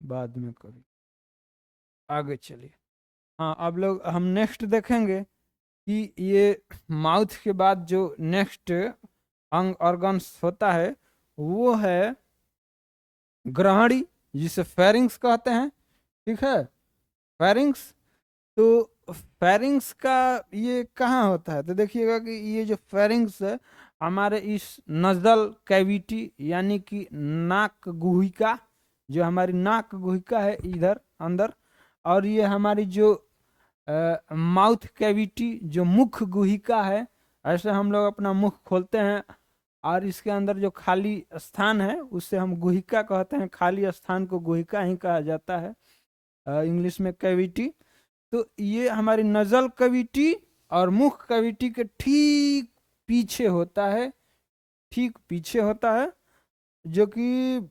बाद में कभी, आगे चलिए। हाँ, अब लोग हम नेक्स्ट देखेंगे कि ये माउथ के बाद जो नेक्स्ट अंग ऑर्गन्स होता है वो है ग्रहणी, जिसे फेरिंग्स कहते हैं। ठीक है, फेरिंग्स। तो फेरिंग्स का ये कहाँ होता है, तो देखिएगा कि ये जो फेरिंग्स है हमारे इस नजल कैविटी, यानी कि नाक गुहिका, जो हमारी नाक गुहिका है इधर अंदर, और ये हमारी जो माउथ कैविटी जो मुख गुहिका है, ऐसे हम लोग अपना मुख खोलते हैं और इसके अंदर जो खाली स्थान है उससे हम गुहिका कहते हैं, खाली स्थान को गुहिका ही कहा जाता है इंग्लिश में कैविटी। तो ये हमारी नजल कैविटी और मुख कैविटी के ठीक पीछे होता है, ठीक पीछे होता है, जो कि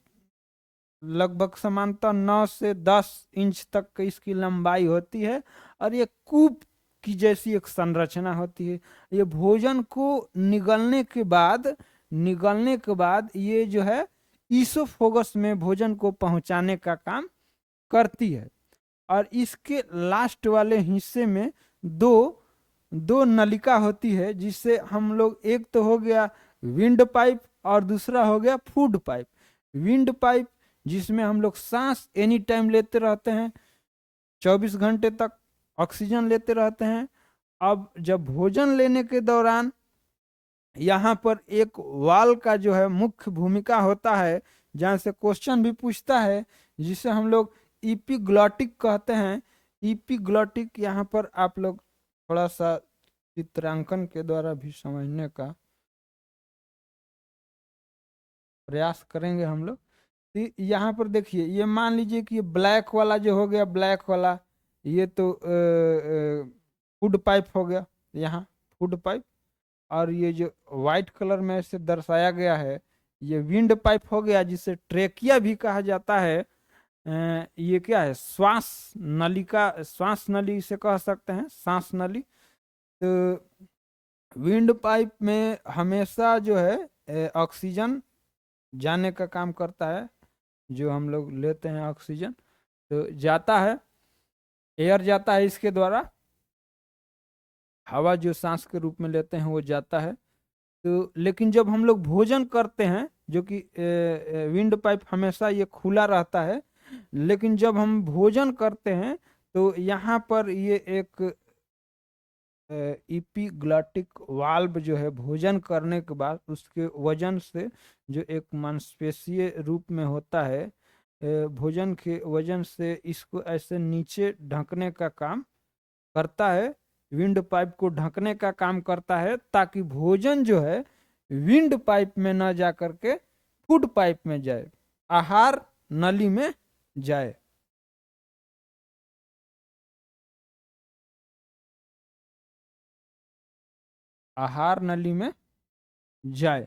लगभग समानतः 9 से 10 इंच तक की इसकी लंबाई होती है, और ये कूप की जैसी एक संरचना होती है। ये भोजन को निगलने के बाद ये जो है ईसोफोगस में भोजन को पहुंचाने का काम करती है। और इसके लास्ट वाले हिस्से में दो दो नलिका होती है, जिससे हम लोग, एक तो हो गया विंड पाइप और दूसरा हो गया फूड पाइप। विंड पाइप जिसमें हम लोग सांस एनी टाइम लेते रहते हैं, 24 घंटे तक ऑक्सीजन लेते रहते हैं। अब जब भोजन लेने के दौरान यहाँ पर एक वाल का जो है मुख्य भूमिका होता है, जहाँ से क्वेश्चन भी पूछता है, जिसे हम लोग इपीग्लॉटिक कहते हैं। इपीग्लॉटिक यहाँ पर आप लोग थोड़ा सा चित्रांकन के द्वारा भी समझने का प्रयास करेंगे हम लोग। तो यहाँ पर देखिए, ये मान लीजिए कि ये ब्लैक वाला जो हो गया, ब्लैक वाला ये तो फूड पाइप हो गया, यहाँ फूड पाइप। और ये जो व्हाइट कलर में इसे दर्शाया गया है, ये विंड पाइप हो गया, जिसे ट्रेकिया भी कहा जाता है। ये क्या है, श्वास नलिका, श्वास नली इसे कह सकते हैं, सांस नली। तो विंड पाइप में हमेशा जो है ऑक्सीजन जाने का काम करता है, जो हम लोग लेते हैं ऑक्सीजन, तो जाता है, एयर जाता है इसके द्वारा, हवा जो सांस के रूप में लेते हैं वो जाता है। तो लेकिन जब हम लोग भोजन करते हैं, जो कि विंड पाइप हमेशा ये खुला रहता है, लेकिन जब हम भोजन करते हैं तो यहाँ पर ये एक इपीग्लॉटिक वाल्व जो है, भोजन करने के बाद उसके वजन से, जो एक मांसपेशीय रूप में होता है, भोजन के वजन से इसको ऐसे नीचे ढकने का काम करता है, विंड पाइप को ढकने का काम करता है, ताकि भोजन जो है विंड पाइप में ना जा करके फूड पाइप में जाए, आहार नली में जाए। आहार नली में जाए।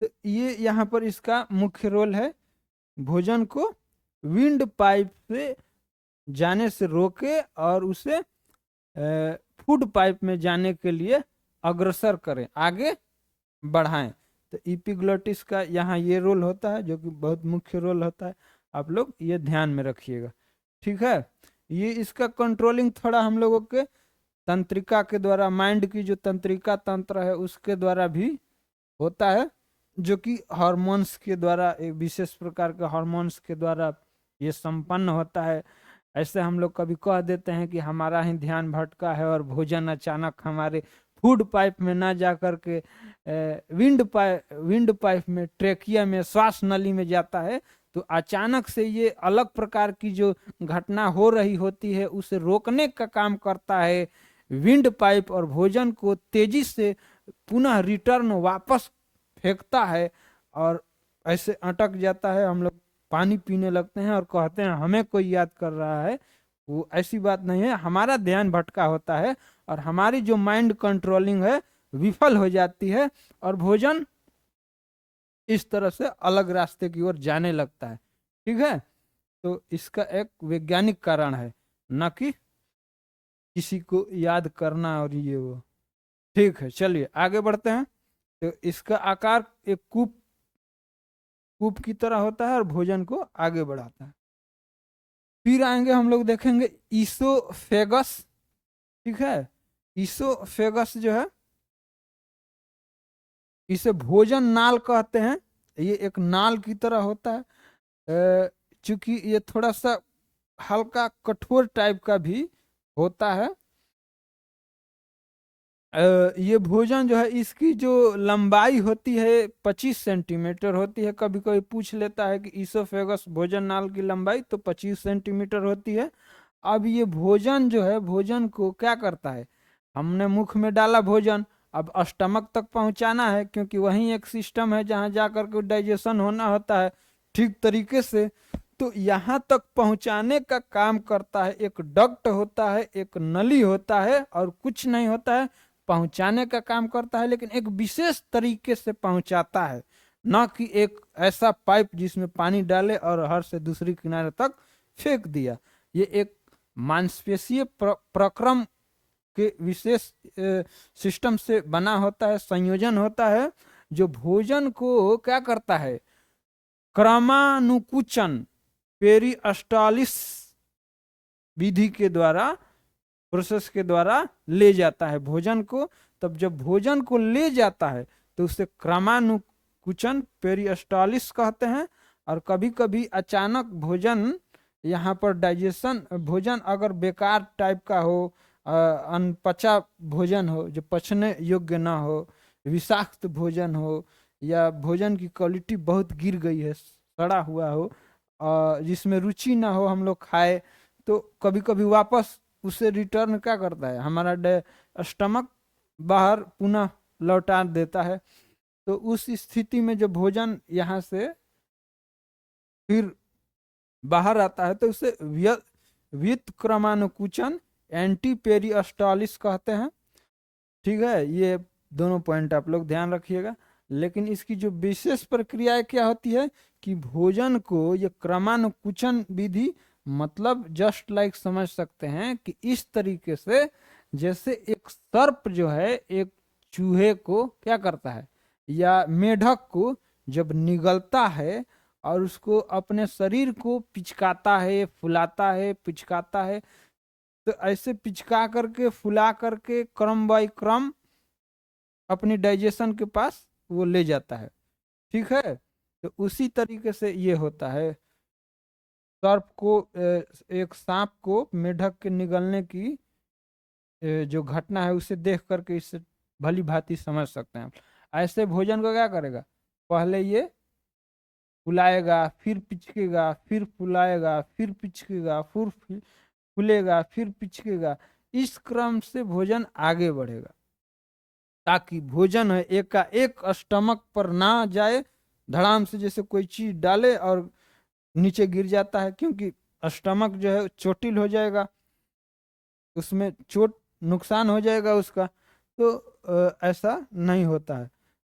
तो ये यहाँ पर इसका मुख्य रोल है, भोजन को विंड पाइप से जाने से रोके और उसे फूड पाइप में जाने के लिए अग्रसर करें, आगे बढ़ाएं। तो इपीग्लॉटिस का यहाँ ये रोल होता है, जो कि बहुत मुख्य रोल होता है, आप लोग ये ध्यान में रखिएगा, ठीक है। ये इसका कंट्रोलिंग थोड़ा हम लोगों के तंत्रिका के द्वारा, माइंड की जो तंत्रिका तंत्र है उसके द्वारा भी होता है, जो कि हार्मोन्स के द्वारा, एक विशेष प्रकार के हार्मोन्स के द्वारा ये संपन्न होता है। ऐसे हम लोग कभी कह देते हैं कि हमारा ही ध्यान भटका है और भोजन अचानक हमारे फूड पाइप में ना जा कर के विंड पाइप में, ट्रेकिया में, श्वास नली में जाता है। तो अचानक से ये अलग प्रकार की जो घटना हो रही होती है, उसे रोकने का काम करता है विंड पाइप, और भोजन को तेजी से पुनः रिटर्न वापस फेंकता है, और ऐसे अटक जाता है। हम लोग पानी पीने लगते हैं और कहते हैं हमें कोई याद कर रहा है, वो ऐसी बात नहीं है, हमारा ध्यान भटका होता है और हमारी जो माइंड कंट्रोलिंग है विफल हो जाती है, और भोजन इस तरह से अलग रास्ते की ओर जाने लगता है, ठीक है। तो इसका एक वैज्ञानिक कारण है, न कि किसी को याद करना और ये वो, ठीक है। चलिए आगे बढ़ते हैं। तो इसका आकार एक कूप की तरह होता है और भोजन को आगे बढ़ाता है। फिर आएंगे हम लोग देखेंगे ईसोफेगस, ठीक है। ईसोफेगस जो है, इसे भोजन नाल कहते हैं। ये एक नाल की तरह होता है, चूंकि ये थोड़ा सा हल्का कठोर टाइप का भी होता है। ये भोजन जो है, इसकी जो लंबाई होती है 25 सेंटीमीटर होती है। कभी कभी पूछ लेता है कि ईसोफेगस भोजन नाल की लंबाई, तो 25 सेंटीमीटर होती है। अब ये भोजन जो है, भोजन को क्या करता है, हमने मुख में डाला भोजन, अब स्टमक तक पहुंचाना है, क्योंकि वही एक सिस्टम है जहां जाकर के डाइजेशन होना होता है ठीक तरीके से। तो यहाँ तक पहुंचाने का काम करता है एक डक्ट होता है, एक नली होता है, और कुछ नहीं होता है, पहुंचाने का काम करता है, लेकिन एक विशेष तरीके से पहुंचाता है, न कि एक ऐसा पाइप जिसमें पानी डाले और हर से दूसरी किनारे तक फेंक दिया। ये एक मांसपेशीय प्रक्रम के विशेष सिस्टम से बना होता है, संयोजन होता है, जो भोजन को क्या करता है, क्रमानुकुचन पेरिस्टालिस विधि के द्वारा, प्रोसेस के द्वारा ले जाता है भोजन को। तब जब भोजन को ले जाता है तो उसे क्रमानुकुचन पेरिस्टालिस कहते हैं। और कभी कभी अचानक भोजन यहाँ पर डाइजेशन, भोजन अगर बेकार टाइप का हो, अनपचा भोजन हो, जो पचने योग्य ना हो, विषाक्त भोजन हो, या भोजन की क्वालिटी बहुत गिर गई है, सड़ा हुआ हो, जिसमें रुचि ना हो, हम लोग खाए, तो कभी कभी वापस उसे रिटर्न क्या करता है, हमारा स्टमक बाहर पुनः लौटा देता है। तो उस स्थिति में जो भोजन यहाँ से फिर बाहर आता है तो उसे व्युत्क्रमानुकुचन एंटी पेरिस्टालिस कहते हैं। ठीक है, ये दोनों पॉइंट आप लोग ध्यान रखिएगा। लेकिन इसकी जो विशेष प्रक्रिया क्या होती है कि भोजन को ये क्रमानुकुचन विधि, मतलब जस्ट लाइक समझ सकते हैं कि इस तरीके से जैसे एक सर्प जो है एक चूहे को क्या करता है, या मेढक को जब निगलता है और उसको अपने शरीर को पिचकाता है, फुलाता है, पिचकाता है, तो ऐसे पिचका करके फुला करके क्रम बाय क्रम अपनी डाइजेशन के पास वो ले जाता है। ठीक है, तो उसी तरीके से ये होता है। सर्प को, एक सांप को मेढक के निगलने की जो घटना है उसे देख करके इससे भली भांति समझ सकते हैं। ऐसे भोजन को क्या करेगा, पहले ये फुलाएगा, फिर पिचकेगा, फिर फुलाएगा, फिर पिचकेगा, फिर फूलेगा, फिर पिचकेगा। इस क्रम से भोजन आगे बढ़ेगा ताकि भोजन है एक का एक स्टमक पर ना जाए, धड़ाम से जैसे कोई चीज डाले और नीचे गिर जाता है, क्योंकि स्टमक जो है चोटिल हो जाएगा, उसमें नुकसान हो जाएगा उसका। तो ऐसा नहीं होता है।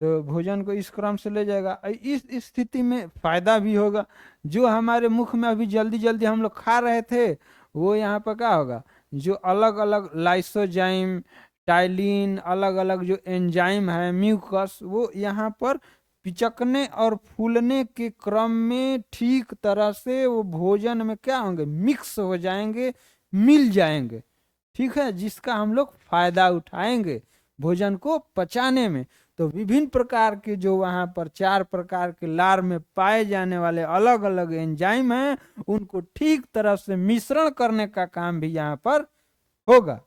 तो भोजन को इस क्रम से ले जाएगा। इस स्थिति में फायदा भी होगा। जो हमारे मुख में अभी जल्दी जल्दी हम लोग खा रहे थे वो यहाँ पर क्या होगा, जो अलग अलग लाइसोजाइम, टाइलिन, अलग अलग जो एंजाइम है, म्यूकस, वो यहाँ पर पिचकने और फूलने के क्रम में ठीक तरह से वो भोजन में क्या होंगे, मिक्स हो जाएंगे, मिल जाएंगे। ठीक है, जिसका हम लोग फायदा उठाएंगे भोजन को पचाने में। तो विभिन्न प्रकार के जो वहां पर 4 प्रकार के लार में पाए जाने वाले अलग अलग एंजाइम हैं, उनको ठीक तरह से मिश्रण करने का काम भी यहाँ पर होगा।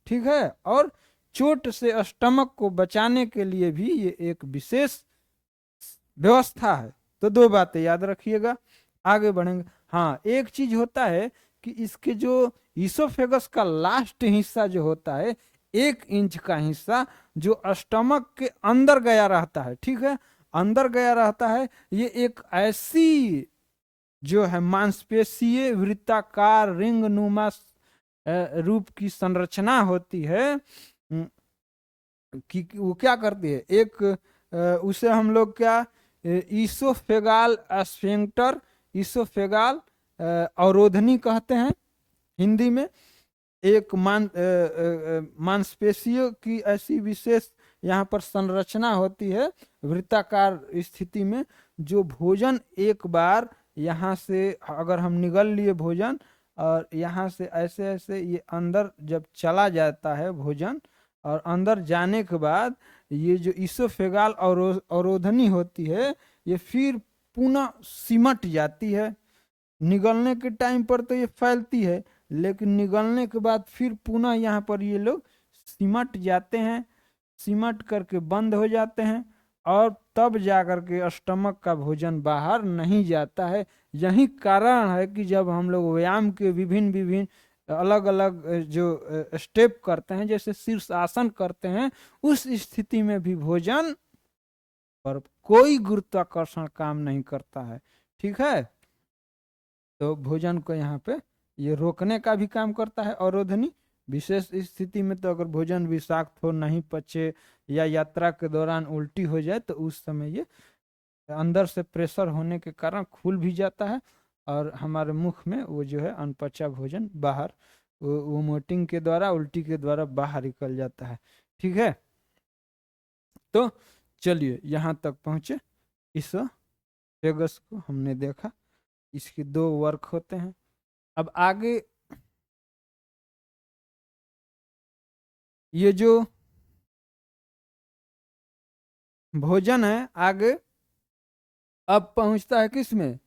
ठीक है, और चोट से स्टमक को बचाने के लिए भी ये एक विशेष व्यवस्था है। तो 2 बातें याद रखिएगा, आगे बढ़ेंगे। हाँ, एक चीज होता है कि इसके जो ईसोफेगस का लास्ट हिस्सा जो होता है, 1 इंच का हिस्सा जो स्टमक के अंदर गया रहता है, ठीक है, अंदर गया रहता है, ये एक ऐसी जो है मांसपेशीय वृत्ताकार रिंग नुमा रूप की संरचना होती है कि वो क्या करती है, एक उसे हम लोग क्या ईसोफेगाल स्फिंक्टर, ईसोफेगाल अवरोधनी कहते हैं हिंदी में। एक मांसपेशियों की ऐसी विशेष यहाँ पर संरचना होती है वृत्ताकार स्थिति में, जो भोजन एक बार यहाँ से अगर हम निगल लिए भोजन, और यहाँ से ऐसे ऐसे ये अंदर जब चला जाता है भोजन, और अंदर जाने के बाद ये जो ईसोफेगाल अवरोधनी होती है, ये फिर पुनः सिमट जाती है। निगलने के टाइम पर तो ये फैलती है, लेकिन निगलने के बाद फिर पुनः यहाँ पर ये लोग सिमट जाते हैं, सिमट करके बंद हो जाते हैं, और तब जाकर के स्टमक का भोजन बाहर नहीं जाता है। यही कारण है कि जब हम लोग व्यायाम के विभिन्न विभिन्न अलग अलग जो स्टेप करते हैं, जैसे शीर्षासन करते हैं, उस स्थिति में भी भोजन पर कोई गुरुत्वाकर्षण काम नहीं करता है। ठीक है, तो भोजन को यहाँ पे ये रोकने का भी काम करता है अवरोधनी, विशेष स्थिति में तो अगर भोजन विषाक्त हो, नहीं पचे या यात्रा के दौरान उल्टी हो जाए तो उस समय ये अंदर से प्रेशर होने के कारण खुल भी जाता है और हमारे मुख में वो जो है अनपचा भोजन बाहर वोमिटिंग के द्वारा, उल्टी के द्वारा बाहर निकल जाता है। ठीक है, तो चलिए यहाँ तक पहुँचे। इस फेगस को हमने देखा, इसके दो वर्क होते हैं। अब आगे ये जो भोजन है आगे अब पहुंचता है किस में,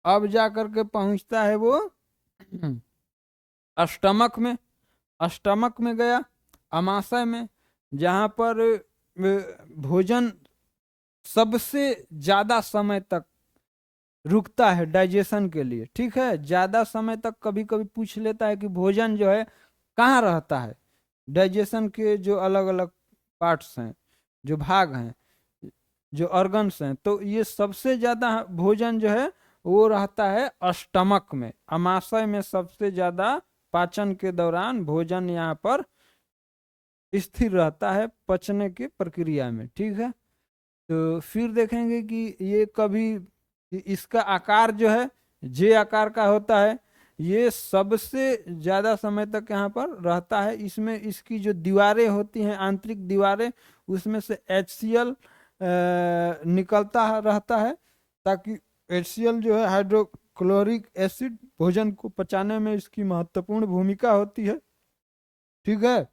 अब जा करके पहुंचता है वो स्टमक में। स्टमक में गया अमाशय में, जहाँ पर भोजन सबसे ज्यादा समय तक रुकता है डाइजेशन के लिए। ठीक है, ज्यादा समय तक कभी कभी पूछ लेता है कि भोजन जो है कहाँ रहता है। डाइजेशन के जो अलग अलग पार्ट्स हैं, जो भाग हैं, जो ऑर्गन्स हैं, तो ये सबसे ज्यादा भोजन जो है वो रहता है स्टमक में। अमाशय में सबसे ज्यादा पाचन के दौरान भोजन यहाँ पर स्थिर रहता है पचने की प्रक्रिया में। ठीक है, तो फिर देखेंगे कि ये कभी इसका आकार जो है जे आकार का होता है, ये सबसे ज्यादा समय तक यहाँ पर रहता है। इसमें इसकी जो दीवारें होती हैं, आंतरिक दीवारें, उसमें से HCl निकलता रहता है, ताकि HCl जो है हाइड्रोक्लोरिक एसिड, भोजन को पचाने में इसकी महत्वपूर्ण भूमिका होती है। ठीक है,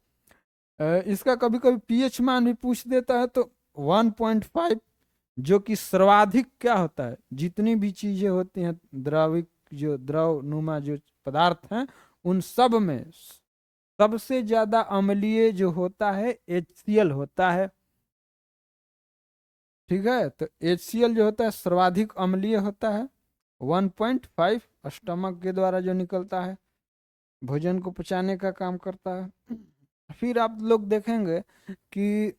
इसका कभी कभी pH मान भी पूछ देता है, तो 1.5, जो कि सर्वाधिक क्या होता है, जितनी भी चीजें होती हैं द्रविक, जो द्रव नुमा जो पदार्थ हैं, उन सब में सबसे ज्यादा अम्लीय जो होता है HCl होता है। ठीक है, तो HCl जो होता है सर्वाधिक अम्लीय होता है। 1.5 स्टमक के द्वारा जो निकलता है, भोजन को पचाने का काम करता है। फिर आप लोग देखेंगे कि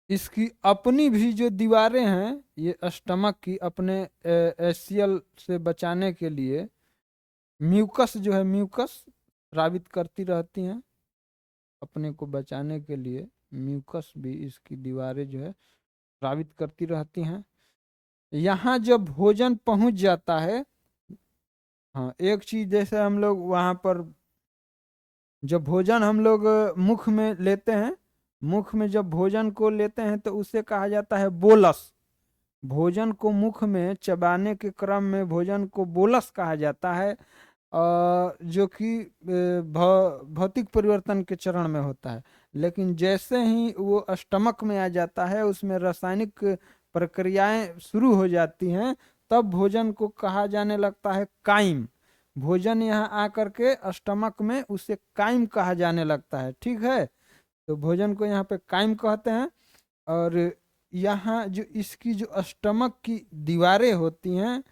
इसकी अपनी भी जो दीवारें हैं, ये स्टमक की अपने HCl से बचाने के लिए म्यूकस जो है, म्यूकस स्रावित करती रहती हैं। अपने को बचाने के लिए म्यूकस भी इसकी दीवारें जो है स्रावित करती रहती हैं। यहाँ जब भोजन पहुंच जाता है, हाँ एक चीज, जैसे हम लोग वहाँ पर जब भोजन हम लोग मुख में लेते हैं, मुख में जब भोजन को लेते हैं तो उसे कहा जाता है बोलस। भोजन को मुख में चबाने के क्रम में भोजन को बोलस कहा जाता है, जो कि भौतिक परिवर्तन के चरण में होता है। लेकिन जैसे ही वो स्टमक में आ जाता है, उसमें रासायनिक प्रक्रियाएं शुरू हो जाती हैं, तब भोजन को कहा जाने लगता है काइम। भोजन यहाँ आकर के स्टमक में उसे काइम कहा जाने लगता है। ठीक है, तो भोजन को यहाँ पे काइम कहते हैं। और यहाँ जो इसकी जो स्टमक की दीवारें होती हैं,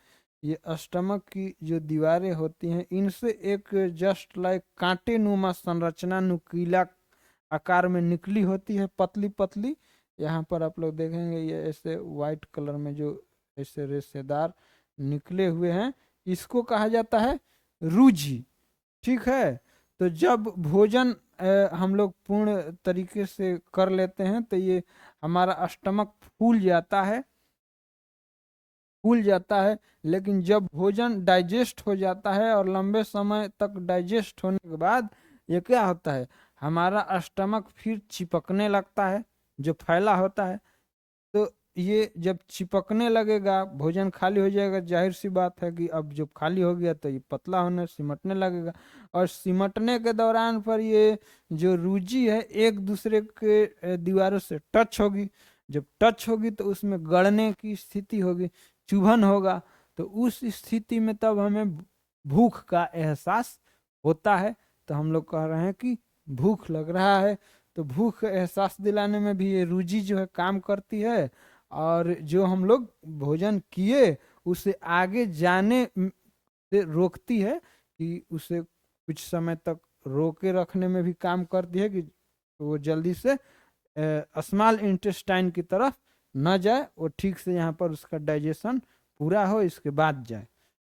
ये स्टमक की जो दीवारें होती हैं, इनसे एक जस्ट लाइक कांटे नुमा संरचना नुकीला आकार में निकली होती है, पतली पतली। यहाँ पर आप लोग देखेंगे ये ऐसे व्हाइट कलर में जो ऐसे रेशेदार निकले हुए हैं, इसको कहा जाता है रूझी। ठीक है, तो जब भोजन हम लोग पूर्ण तरीके से कर लेते हैं तो ये हमारा स्टमक फूल जाता है, फूल जाता है। लेकिन जब भोजन डाइजेस्ट हो जाता है और लंबे समय तक डाइजेस्ट होने के बाद ये क्या होता है, हमारा स्टमक फिर चिपकने लगता है, जो फैला होता है। तो ये जब चिपकने लगेगा, भोजन खाली हो जाएगा, जाहिर सी बात है कि अब जब खाली हो गया तो ये पतला होने सिमटने लगेगा। और सिमटने के दौरान पर ये जो रूजी है एक दूसरे के दीवारों से टच होगी। जब टच होगी तो उसमें गड़ने की स्थिति होगी, चुभन होगा। तो उस स्थिति में तब हमें भूख का एहसास होता है। तो हम लोग कह रहे हैं कि भूख लग रहा है, तो भूख का एहसास दिलाने में भी ये रूजी जो है काम करती है। और जो हम लोग भोजन किए उसे आगे जाने से रोकती है, कि उसे कुछ समय तक रोके रखने में भी काम करती है, कि वो जल्दी से स्मॉल इंटेस्टाइन की तरफ न जाए, वो ठीक से यहाँ पर उसका डाइजेशन पूरा हो, इसके बाद जाए।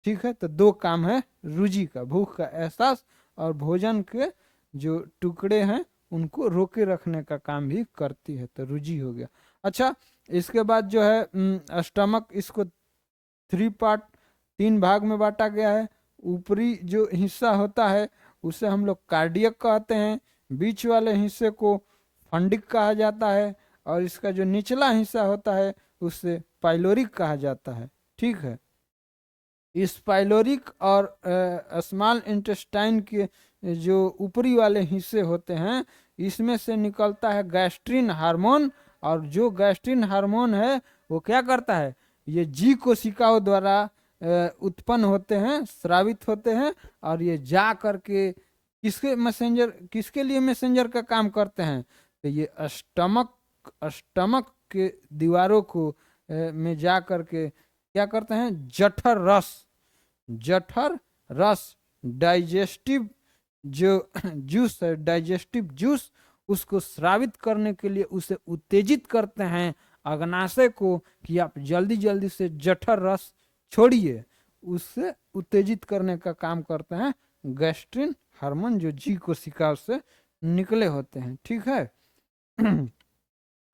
ठीक है, तो दो काम है रुचि का, भूख का एहसास और भोजन के जो टुकड़े हैं उनको रोके रखने का काम भी करती है, तो रुचि हो गया। अच्छा, इसके बाद जो है स्टमक, इसको थ्री पार्ट, तीन भाग में बांटा गया है। ऊपरी जो हिस्सा होता है उसे हम लोग कार्डियक कहते हैं, बीच वाले हिस्से को फंडिक कहा जाता है, और इसका जो निचला हिस्सा होता है उससे पाइलोरिक कहा जाता है। ठीक है, इस पाइलोरिक और स्मॉल इंटेस्टाइन के जो ऊपरी वाले हिस्से होते हैं इसमें से निकलता है गैस्ट्रिन हार्मोन, और जो गैस्ट्रिन हार्मोन है वो क्या करता है, ये जी कोशिकाओं द्वारा उत्पन्न होते हैं, स्रावित होते हैं, और ये जा करके किसके मैसेंजर, किसके लिए मैसेंजर का काम करते हैं, तो ये स्टमक के दीवारों को में जा करके क्या करते हैं, जठर रस डाइजेस्टिव जो जूस है, डाइजेस्टिव जूस, उसको स्रावित करने के लिए उसे उत्तेजित करते हैं अग्नाशय को कि आप जल्दी जल्दी से जठर रस छोड़िए, उससे उत्तेजित करने का काम करते हैं गैस्ट्रिन हार्मोन जो जी कोशिकाओं से निकले होते हैं। ठीक है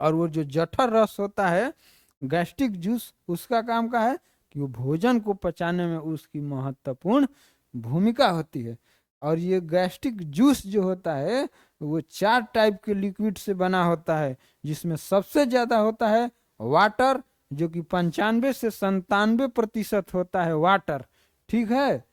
और वो जो जठर रस होता है, गैस्ट्रिक जूस, उसका काम का है कि वो भोजन को पचाने में उसकी महत्वपूर्ण भूमिका होती है। और ये गैस्ट्रिक जूस जो होता है वो 4 टाइप के लिक्विड से बना होता है, जिसमें सबसे ज्यादा होता है वाटर, जो कि 95 से 97% होता है वाटर। ठीक है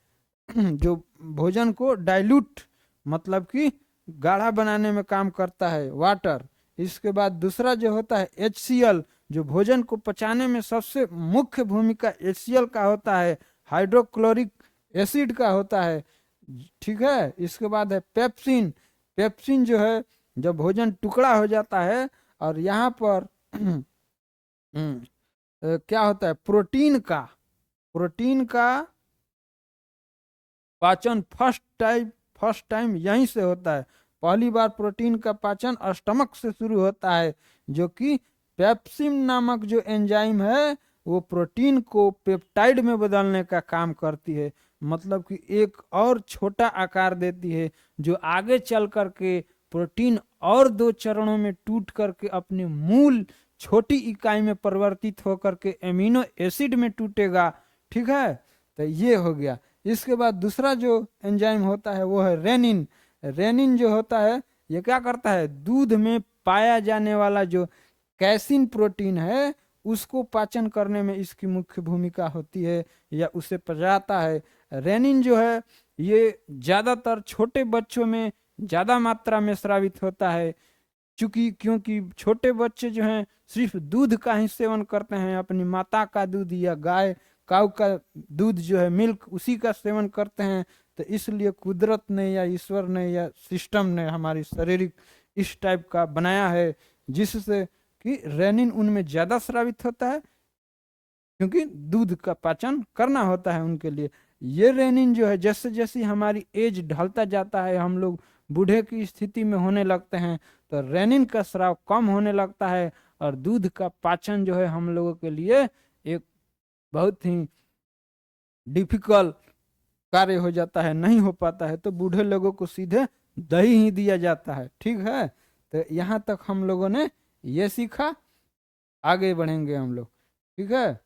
जो भोजन को डाइल्यूट मतलब कि गाढ़ा बनाने में काम करता है वाटर। इसके बाद दूसरा जो होता है HCl, जो भोजन को पचाने में सबसे मुख्य भूमिका HCl का होता है, हाइड्रोक्लोरिक एसिड का होता है। ठीक है, इसके बाद है पेप्सिन। पेप्सिन जो है जब भोजन टुकड़ा हो जाता है और यहाँ पर क्या होता है, प्रोटीन का पाचन फर्स्ट टाइम यहीं से होता है। पहली बार प्रोटीन का पाचन स्टमक से शुरू होता है, जो कि पेप्सिन नामक जो एंजाइम है वो प्रोटीन को पेप्टाइड में बदलने का काम करती है, मतलब कि एक और छोटा आकार देती है, जो आगे चल करके प्रोटीन और 2 चरणों में टूट करके अपने मूल छोटी इकाई में परिवर्तित होकर के एमिनो एसिड में टूटेगा। ठीक है, तो ये हो गया। इसके बाद दूसरा जो एंजाइम होता है वो है रेनिन। रेनिन जो होता है ये क्या करता है, दूध में पाया जाने वाला जो कैसिन प्रोटीन है उसको पाचन करने में इसकी मुख्य भूमिका होती है या उसे पचाता है। रेनिन जो है ये ज्यादातर छोटे बच्चों में ज्यादा मात्रा में स्रावित होता है, क्योंकि छोटे बच्चे जो हैं सिर्फ दूध का ही सेवन करते हैं, अपनी माता का दूध या गाय काऊ का दूध जो है मिल्क, उसी का सेवन करते हैं। तो इसलिए कुदरत ने या ईश्वर ने या सिस्टम ने हमारी शारीरिक इस टाइप का बनाया है जिससे कि रेनिन उनमें ज्यादा स्रावित होता है, क्योंकि दूध का पाचन करना होता है उनके लिए। ये रेनिन जो है जैसे जैसे हमारी एज ढलता जाता है, हम लोग बूढ़े की स्थिति में होने लगते हैं, तो रेनिन का स्राव कम होने लगता है और दूध का पाचन जो है हम लोगों के लिए एक बहुत ही डिफिकल्ट कार्य हो जाता है, नहीं हो पाता है, तो बूढ़े लोगों को सीधे दही ही दिया जाता है। ठीक है, तो यहाँ तक हम लोगों ने ये सीखा, आगे बढ़ेंगे हम लोग। ठीक है,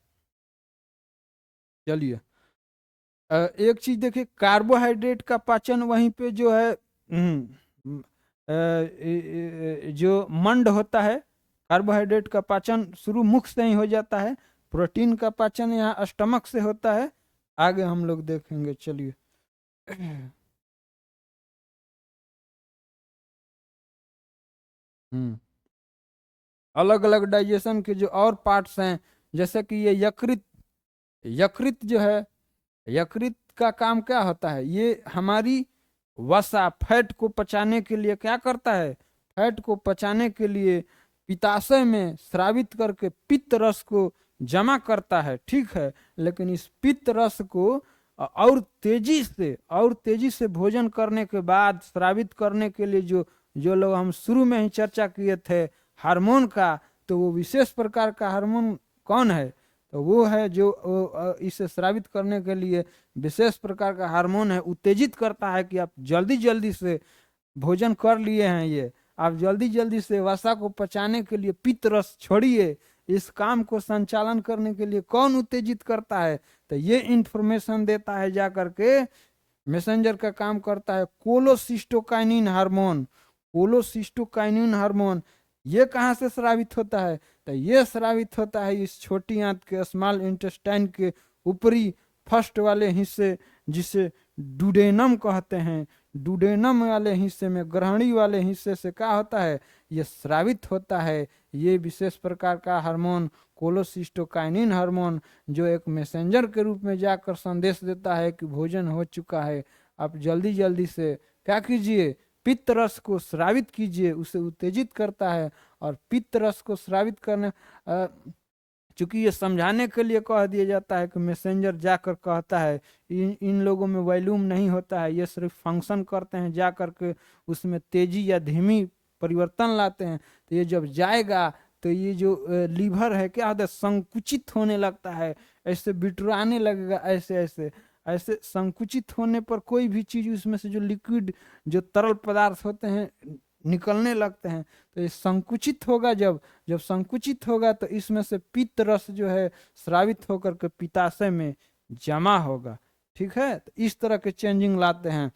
चलिए एक चीज देखिए, कार्बोहाइड्रेट का पाचन वहीं पे जो है जो मंड होता है, कार्बोहाइड्रेट का पाचन शुरू मुख से ही हो जाता है, प्रोटीन का पाचन यहाँ स्टमक से होता है, आगे हम लोग देखेंगे। चलिए अलग अलग डाइजेशन के जो और पार्ट्स हैं, जैसे कि ये यकृत। यकृत जो है, यकृत का काम क्या होता है, ये हमारी वसा फैट को पचाने के लिए क्या करता है, फैट को पचाने के लिए पित्ताशय में स्रावित करके पित्त रस को जमा करता है। ठीक है, लेकिन इस पित्त रस को और तेजी से भोजन करने के बाद स्रावित करने के लिए जो जो लोग हम शुरू में ही चर्चा किए थे हार्मोन का, तो वो विशेष प्रकार का हार्मोन कौन है, तो वो है जो इसे स्रावित करने के लिए विशेष प्रकार का हार्मोन है, उत्तेजित करता है कि आप जल्दी जल्दी से भोजन कर लिए हैं, ये आप जल्दी जल्दी से वसा को पचाने के लिए पित्त रस छोड़िए। इस काम को संचालन करने के लिए कौन उत्तेजित करता है, तो ये इंफॉर्मेशन देता है जा करके मैसेंजर का काम करता है कोलोसिस्टोकाइनिन हार्मोन। कोलोसिस्टोकाइनिन हार्मोन ये कहाँ से स्रावित होता है, तो ये स्रावित होता है इस छोटी आंत के स्मॉल इंटेस्टाइन के ऊपरी फर्स्ट वाले हिस्से, जिसे डुडेनम कहते हैं। डुडेनम वाले हिस्से में, ग्रहणी वाले हिस्से से क्या होता है, ये स्रावित होता है ये विशेष प्रकार का हार्मोन कोलोसिस्टोकाइनिन हार्मोन, जो एक मैसेंजर के रूप में जाकर संदेश देता है कि भोजन हो चुका है, आप जल्दी जल्दी से क्या कीजिए, पित्त रस को स्रावित कीजिए। उसे उत्तेजित करता है। और पित्त रस को स्रावित करने चूंकि ये समझाने के लिए कह दिया जाता है कि मैसेंजर जाकर कहता है, इन लोगों में वॉल्यूम नहीं होता है, ये सिर्फ फंक्शन करते हैं, जा करके उसमें तेजी या धीमी परिवर्तन लाते हैं। तो ये जब जाएगा तो ये जो लीवर है क्या होता है, संकुचित होने लगता है, ऐसे बिटराने लगेगा, ऐसे ऐसे ऐसे संकुचित होने पर कोई भी चीज उसमें से जो लिक्विड जो तरल पदार्थ होते हैं निकलने लगते हैं। तो ये संकुचित होगा, जब जब संकुचित होगा तो इसमें से पित्त रस जो है स्रावित होकर के पित्ताशय में जमा होगा। ठीक है, तो इस तरह के चेंजिंग लाते हैं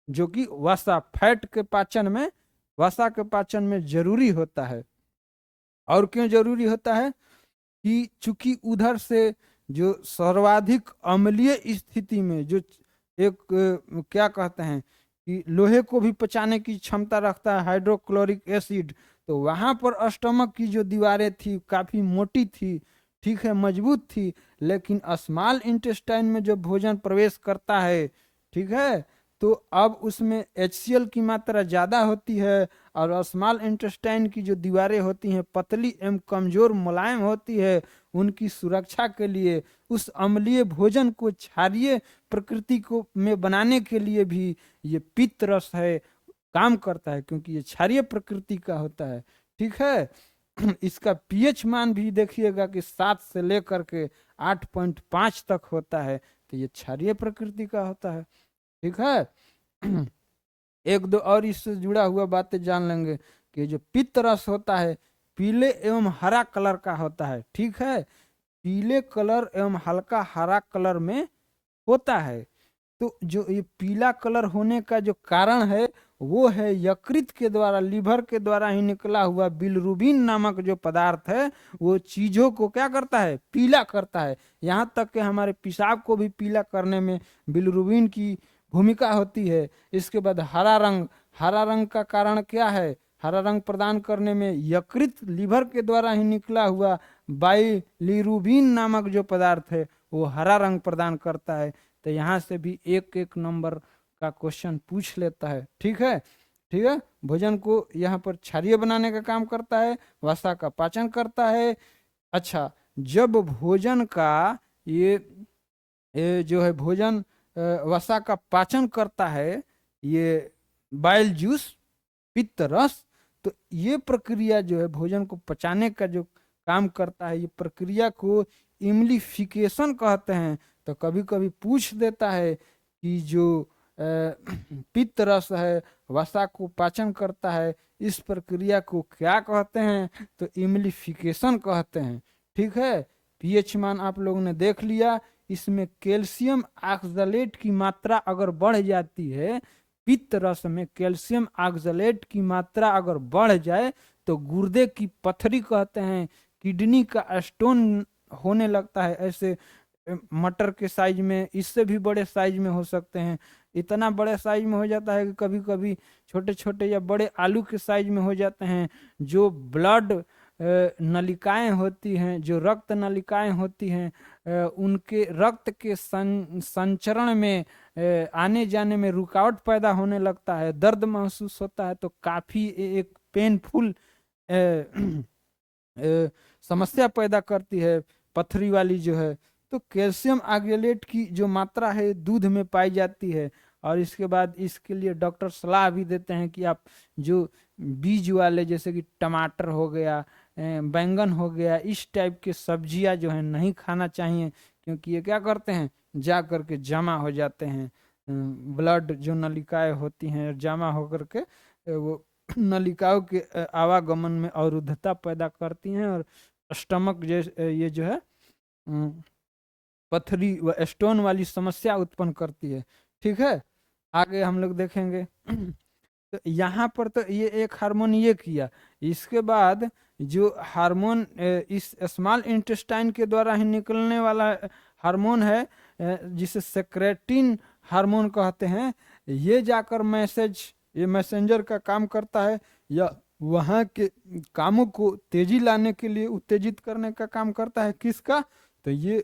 जो कि वसा फैट के पाचन में, वसा के पाचन में जरूरी होता है। और क्यों जरूरी होता है कि चूंकि उधर से जो सर्वाधिक अम्लीय स्थिति में जो एक क्या कहते हैं कि लोहे को भी पचाने की क्षमता रखता है हाइड्रोक्लोरिक एसिड, तो वहां पर स्टमक की जो दीवारें थी काफी मोटी थी, ठीक है, मजबूत थी। लेकिन स्मॉल इंटेस्टाइन में जब भोजन प्रवेश करता है, ठीक है, तो अब उसमें HCl की मात्रा ज्यादा होती है और स्मॉल इंटेस्टाइन की जो दीवारें होती हैं पतली एवं कमजोर मुलायम होती है। उनकी सुरक्षा के लिए उस अम्लीय भोजन को क्षारीय प्रकृति को में बनाने के लिए भी ये पित्त रस है काम करता है, क्योंकि ये क्षारीय प्रकृति का होता है। ठीक है, इसका pH मान भी देखिएगा कि 7 से लेकर के 8.5 तक होता है, तो ये क्षारीय प्रकृति का होता है। ठीक है, एक दो और इससे जुड़ा हुआ बातें जान लेंगे कि जो पित्त रस होता है पीले एवं हरा कलर का होता है। ठीक है, पीले कलर एवं हल्का हरा कलर में होता है। तो जो ये पीला कलर होने का जो कारण है वो है यकृत के द्वारा, लीवर के द्वारा ही निकला हुआ बिलिरुबिन नामक जो पदार्थ है, वो चीजों को क्या करता है, पीला करता है। यहाँ तक कि हमारे पेशाब को भी पीला करने में बिलिरुबिन की भूमिका होती है। इसके बाद हरा रंग, हरा रंग का कारण क्या है, हरा रंग प्रदान करने में यकृत लीवर के द्वारा ही निकला हुआ बाइलिरुबिन नामक जो पदार्थ है वो हरा रंग प्रदान करता है। तो यहाँ से भी एक एक नंबर का क्वेश्चन पूछ लेता है। ठीक है, ठीक है, भोजन को यहाँ पर क्षारीय बनाने का काम करता है, वसा का पाचन करता है। अच्छा, जब भोजन का ये जो है भोजन वसा का पाचन करता है, ये बाइल जूस, पित्त रस, तो ये प्रक्रिया जो है भोजन को पचाने का जो काम करता है, ये प्रक्रिया को इम्लिफिकेशन कहते हैं। तो कभी कभी पूछ देता है कि जो पित्त रस है वसा को पाचन करता है, इस प्रक्रिया को क्या कहते हैं, तो इम्लिफिकेशन कहते हैं। ठीक है, pH मान आप लोगों ने देख लिया। इसमें कैल्शियम ऑक्सलेट की मात्रा अगर बढ़ जाती है, पित्त रस में कैल्शियम ऑक्सलेट की मात्रा अगर बढ़ जाए तो गुर्दे की पथरी कहते हैं, किडनी का स्टोन होने लगता है। ऐसे मटर के साइज में, इससे भी बड़े साइज में हो सकते हैं, इतना बड़े साइज में हो जाता है कि कभी कभी छोटे छोटे या बड़े आलू के साइज में हो जाते हैं। जो ब्लड नलिकाएं होती हैं, जो रक्त नलिकाएं होती हैं, उनके रक्त के संचरण में आने जाने में रुकावट पैदा होने लगता है, दर्द महसूस होता है, तो काफी एक पेनफुल समस्या पैदा करती है पथरी वाली जो है। तो कैल्शियम ऑक्सलेट की जो मात्रा है दूध में पाई जाती है। और इसके बाद इसके लिए डॉक्टर सलाह भी देते हैं कि आप जो बीज वाले, जैसे कि टमाटर हो गया बैंगन हो गया, इस टाइप के सब्जियां जो है नहीं खाना चाहिए, क्योंकि ये क्या करते हैं, जा करके जमा हो जाते हैं। ब्लड जो नलिकाएं होती हैं जमा होकर के वो नलिकाओं के आवागमन में अवरुद्धता पैदा करती हैं, और स्टमक जैसे ये जो है पथरी व स्टोन वाली समस्या उत्पन्न करती है। ठीक है, आगे हम लोग देखेंगे। तो यहाँ पर तो ये एक हार्मोन ये किया, इसके बाद जो हार्मोन इस स्मॉल इंटेस्टाइन के द्वारा ही निकलने वाला हार्मोन है, जिसे सेक्रेटिन हार्मोन कहते हैं, ये जाकर ये मैसेंजर का काम करता है, या वहाँ के कामों को तेजी लाने के लिए उत्तेजित करने का काम करता है। किसका, तो ये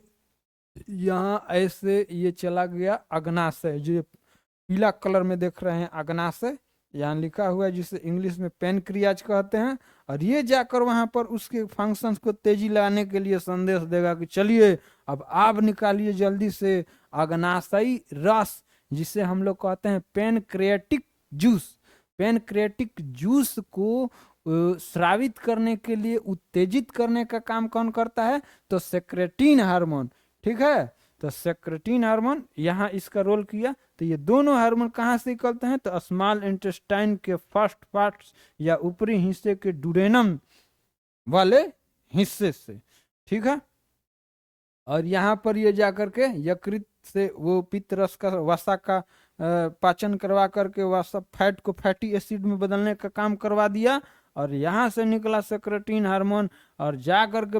यहाँ ऐसे ये चला गया अग्नाशय, जो पीला कलर में देख रहे हैं अग्नाशय यहाँ लिखा हुआ है, जिसे इंग्लिश में पेनक्रियाज कहते हैं, और ये जाकर वहां पर उसके फंक्शंस को तेजी लाने के लिए संदेश देगा कि चलिए अब आप निकालिए जल्दी से अग्नाशयी रस, जिसे हम लोग कहते हैं पेनक्रियाटिक जूस। पेनक्रियाटिक जूस को स्रावित करने के लिए उत्तेजित करने का काम कौन करता है, तो सेक्रेटिन हार्मोन। ठीक है, तो सेक्रेटिन हार्मोन यहाँ इसका रोल किया। तो ये दोनों हार्मोन कहाँ से निकलते हैं, तो स्मॉल इंटेस्टाइन के फर्स्ट पार्ट्स या ऊपरी हिस्से के डुडेनम वाले हिस्से से। ठीक है, और यहाँ पर ये जाकर के यकृत से वो पित्त रस का वसा का पाचन करवा करके वसा फैट को फैटी एसिड में बदलने का काम करवा दिया, और यहाँ से निकला सेक्रेटिन हार्मोन, और जा करके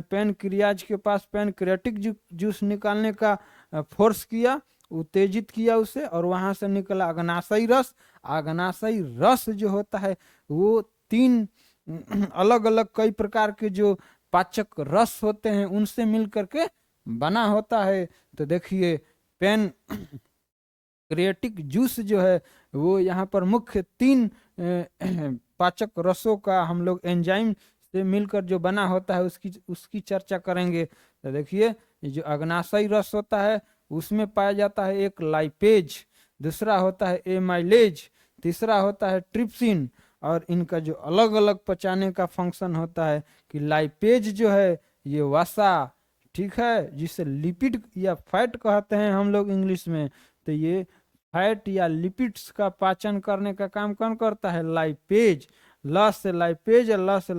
पेनक्रियाज के पास पेनक्रियाटिक जूस निकालने का फोर्स किया, उत्तेजित किया उसे, और वहां से निकला अग्नाशयी रस। अग्नाशयी रस जो होता है वो 3 अलग अलग कई प्रकार के जो पाचक रस होते हैं उनसे मिल करके बना होता है। तो देखिए पेनक्रियाटिक जूस जो है वो यहाँ पर मुख्य 3 पाचक रसों का हम लोग एंजाइम से मिलकर जो बना होता है उसकी चर्चा करेंगे। तो देखिए ये जो अग्नाशयी रस होता है उसमें पाया जाता है एक लाइपेज, दूसरा होता है एमाइलेज, तीसरा होता है ट्रिप्सिन, और इनका जो अलग अलग पचाने का फंक्शन होता है कि लाइपेज जो है ये वसा, ठीक है, जिसे लिपिड या फैट कहते हैं हम लोग इंग्लिश में, तो ये फैट या लिपिड्स का पाचन करने का काम कौन करता है, लाइपेज। ल से लाइपेज, ल से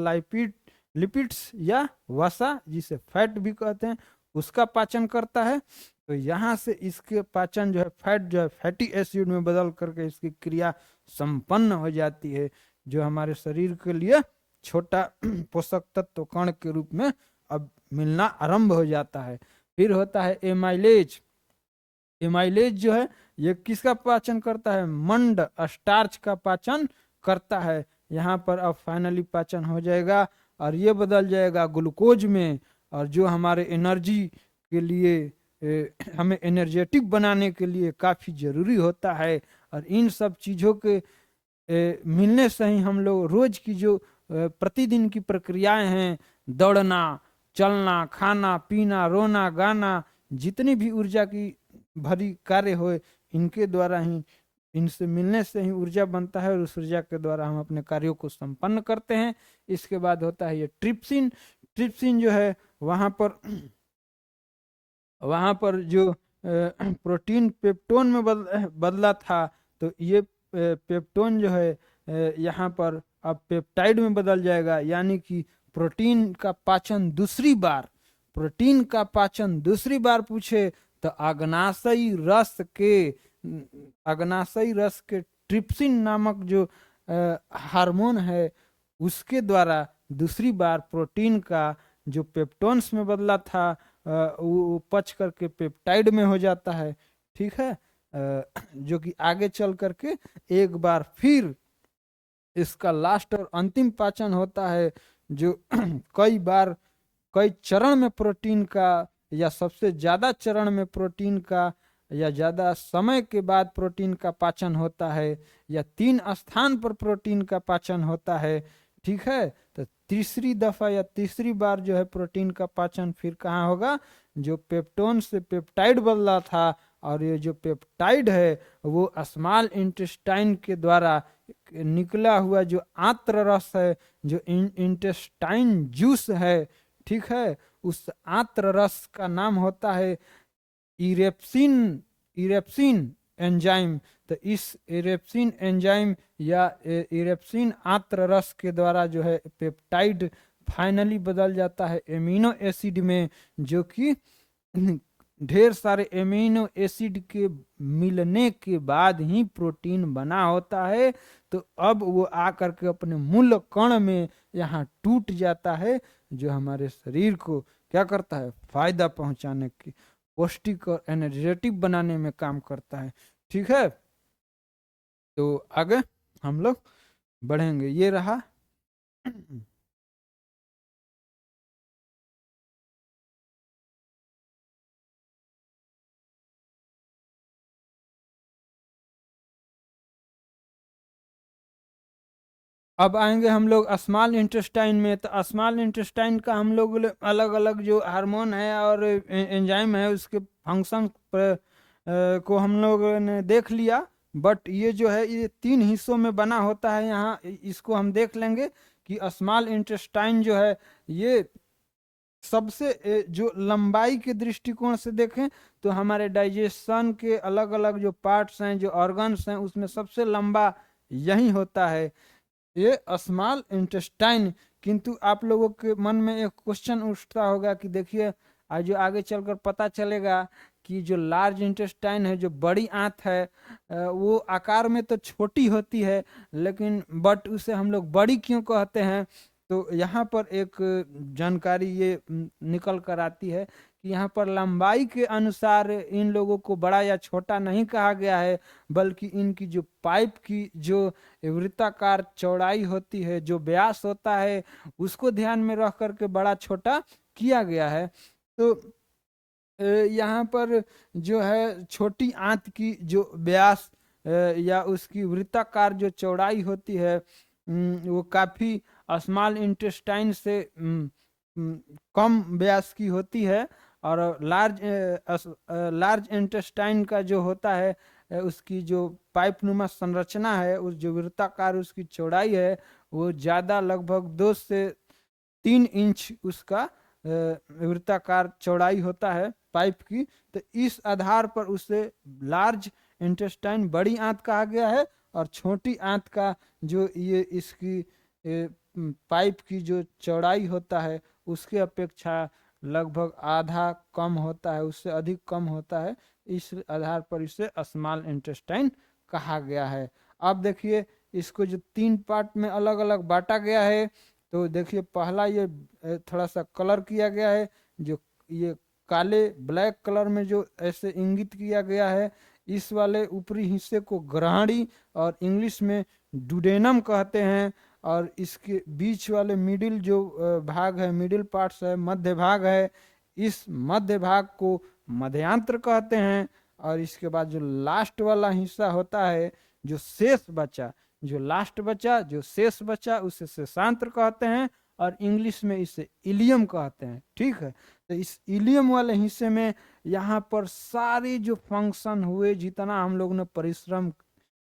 लिपिड्स या वसा जिसे फैट भी कहते हैं उसका पाचन करता है। तो यहाँ से इसके पाचन जो है फैट जो है फैटी एसिड में बदल करके इसकी क्रिया संपन्न हो जाती है, जो हमारे शरीर के लिए छोटा पोषक तत्व कण के रूप में अब मिलना आरंभ हो जाता है। फिर होता है एमाइलेज। एमाइलेज जो है ये किसका पाचन करता है, मंड स्टार्च का पाचन करता है। यहाँ पर अब फाइनली पाचन हो जाएगा और ये बदल जाएगा ग्लूकोज में, और जो हमारे एनर्जी के लिए हमें एनर्जेटिक बनाने के लिए काफ़ी ज़रूरी होता है। और इन सब चीज़ों के मिलने से ही हम लोग रोज की जो प्रतिदिन की प्रक्रियाएं हैं, दौड़ना, चलना, खाना पीना, रोना गाना, जितनी भी ऊर्जा की भरी कार्य हो, इनके द्वारा ही, इनसे मिलने से ही ऊर्जा बनता है, और उस ऊर्जा के द्वारा हम अपने कार्यों को संपन्न करते हैं। इसके बाद होता है ये ट्रिप्सिन। ट्रिप्सिन जो है वहाँ पर जो प्रोटीन पेप्टोन में बदला था, तो ये पेप्टोन जो है यहाँ पर अब पेप्टाइड में बदल जाएगा, यानी कि प्रोटीन का पाचन दूसरी बार पूछे तो अग्नाशयी रस के ट्रिप्सिन नामक जो हार्मोन है उसके द्वारा दूसरी बार प्रोटीन का जो पेप्टोन्स में बदला था वो पच करके पेप्टाइड में हो जाता है। ठीक है, जो कि आगे चल करके एक बार फिर इसका लास्ट और अंतिम पाचन होता है, जो कई चरण में प्रोटीन का, या सबसे ज्यादा चरण में प्रोटीन का, या ज्यादा समय के बाद प्रोटीन का पाचन होता है, या 3 स्थान पर प्रोटीन का पाचन होता है। ठीक है, तो तीसरी दफा या तीसरी बार जो है प्रोटीन का पाचन फिर कहाँ होगा, जो पेप्टोन से पेप्टाइड बदला था, और ये जो पेप्टाइड है वो स्मॉल इंटेस्टाइन के द्वारा निकला हुआ जो आंत्र रस है, जो इंटेस्टाइन जूस है, ठीक है, उस आंत्र रस का नाम होता है इरेप्सिन, इरेप्सिन एंजाइम। तो इस इरेप्सिन एंजाइम या इरेप्सिन आंत्र रस के द्वारा जो है पेप्टाइड फाइनली बदल जाता है एमिनो एसिड में, जो कि ढेर सारे एमिनो एसिड के मिलने के बाद ही प्रोटीन बना होता है। तो अब वो आकर के अपने मूल कण में यहाँ टूट जाता है, जो हमारे शरीर को क्या करता है, फायदा पहुंचाने की, पौष्टिक और एनर्जेटिक बनाने में काम करता है। ठीक है, तो आगे हम लोग बढ़ेंगे। ये रहा अब आएंगे हम लोग स्मॉल इंटेस्टाइन में। तो स्मॉल इंटेस्टाइन का हम लोग अलग अलग जो हार्मोन है और एंजाइम है उसके फंक्शन को हम लोग ने देख लिया। बट ये जो है ये 3 हिस्सों में बना होता है। यहाँ इसको हम देख लेंगे कि स्मॉल इंटेस्टाइन जो है ये सबसे जो लंबाई के दृष्टिकोण से देखें तो हमारे डाइजेशन के अलग अलग जो पार्ट्स हैं, जो ऑर्गन्स हैं, उसमें सबसे लंबा यही होता है, ये स्मॉल इंटेस्टाइन। किंतु आप लोगों के मन में एक क्वेश्चन उठता होगा कि देखिए आज जो आगे चलकर पता चलेगा कि जो लार्ज इंटेस्टाइन है, जो बड़ी आंत है, वो आकार में तो छोटी होती है, लेकिन बट उसे हम लोग बड़ी क्यों कहते हैं। तो यहाँ पर एक जानकारी ये निकल कर आती है कि यहाँ पर लंबाई के अनुसार इन लोगों को बड़ा या छोटा नहीं कहा गया है, बल्कि इनकी जो पाइप की जो वृत्ताकार चौड़ाई होती है, जो व्यास होता है, उसको ध्यान में रख करके बड़ा छोटा किया गया है। तो यहाँ पर जो है छोटी आंत की जो व्यास या उसकी वृत्ताकार जो चौड़ाई होती है वो काफी स्मॉल इंटेस्टाइन से कम व्यास की होती है। और लार्ज इंटेस्टाइन का जो होता है उसकी जो पाइप नुमा संरचना है, उस जो वृत्ताकार उसकी चौड़ाई है वो ज़्यादा, लगभग 2 से 3 इंच उसका वृत्ताकार चौड़ाई होता है पाइप की। तो इस आधार पर उसे लार्ज इंटेस्टाइन बड़ी आंत कहा गया है, और छोटी आंत का जो ये इसकी पाइप की जो चौड़ाई होता है उसके अपेक्षा लगभग आधा कम होता है, उससे अधिक कम होता है। इस आधार पर इसे स्मॉल इंटेस्टाइन कहा गया है। अब देखिए इसको जो 3 पार्ट में अलग अलग बांटा गया है, तो देखिए पहला ये थोड़ा सा कलर किया गया है, जो ये काले ब्लैक कलर में जो ऐसे इंगित किया गया है। इस वाले ऊपरी हिस्से को ग्रहणी और इंग्लिश में डुडेनम कहते हैं, और इसके बीच वाले मिडिल जो भाग है, मिडिल पार्ट्स है, मध्य भाग है, इस मध्य भाग को मध्यांत्र कहते हैं। और इसके बाद जो लास्ट वाला हिस्सा होता है, जो शेष बचा, जो लास्ट बचा, जो शेष बचा, उसे शेषांत्र कहते हैं, और इंग्लिश में इसे इलियम कहते हैं। ठीक है, तो इस इलियम वाले हिस्से में यहाँ पर सारे जो फंक्शन हुए, जितना हम लोग ने परिश्रम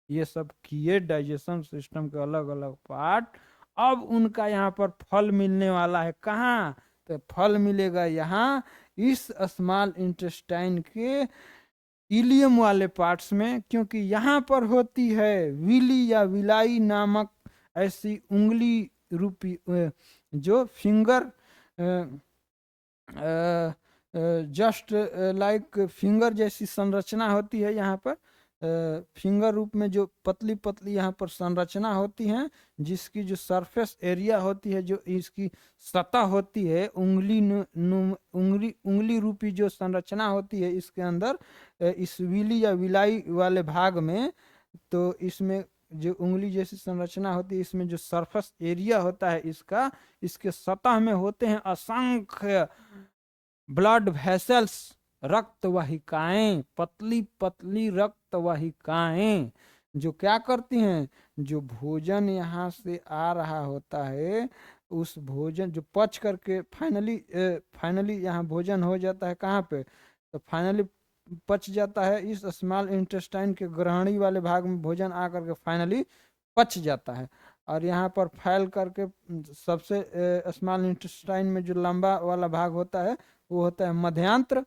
ये सब किए, डाइजेशन सिस्टम के अलग अलग पार्ट, अब उनका यहाँ पर फल मिलने वाला है। कहाँ? तो फल मिलेगा यहाँ इस स्मॉल इंटेस्टाइन के इलियम वाले पार्ट्स में, क्योंकि यहाँ पर होती है विली या विलाई नामक ऐसी उंगली रूपी जो फिंगर जस्ट लाइक फिंगर जैसी संरचना होती है। यहाँ पर फिंगर रूप में जो पतली पतली यहाँ पर संरचना होती है, जिसकी जो सरफेस एरिया होती है, जो इसकी सतह होती है, उंगली रूपी जो संरचना होती है इसके अंदर, इस विली या विलाई वाले भाग में, तो इसमें जो उंगली जैसी संरचना होती है, इसमें जो सरफेस एरिया होता है इसका, इसके सतह में होते हैं असंख्य ब्लड वेसल्स, रक्त वाहिकाएं, पतली पतली रक्त वाहिकाएं, जो क्या करती हैं, जो भोजन यहाँ से आ रहा होता है, उस भोजन जो पच करके फाइनली यहाँ भोजन हो जाता है। कहाँ पे? तो फाइनली पच जाता है इस स्मॉल इंटेस्टाइन के ग्रहणी वाले भाग में, भोजन आकर के फाइनली पच जाता है। और यहाँ पर फैल करके सबसे स्मॉल इंटेस्टाइन में जो लंबा वाला भाग होता है वो होता है मध्यांत्र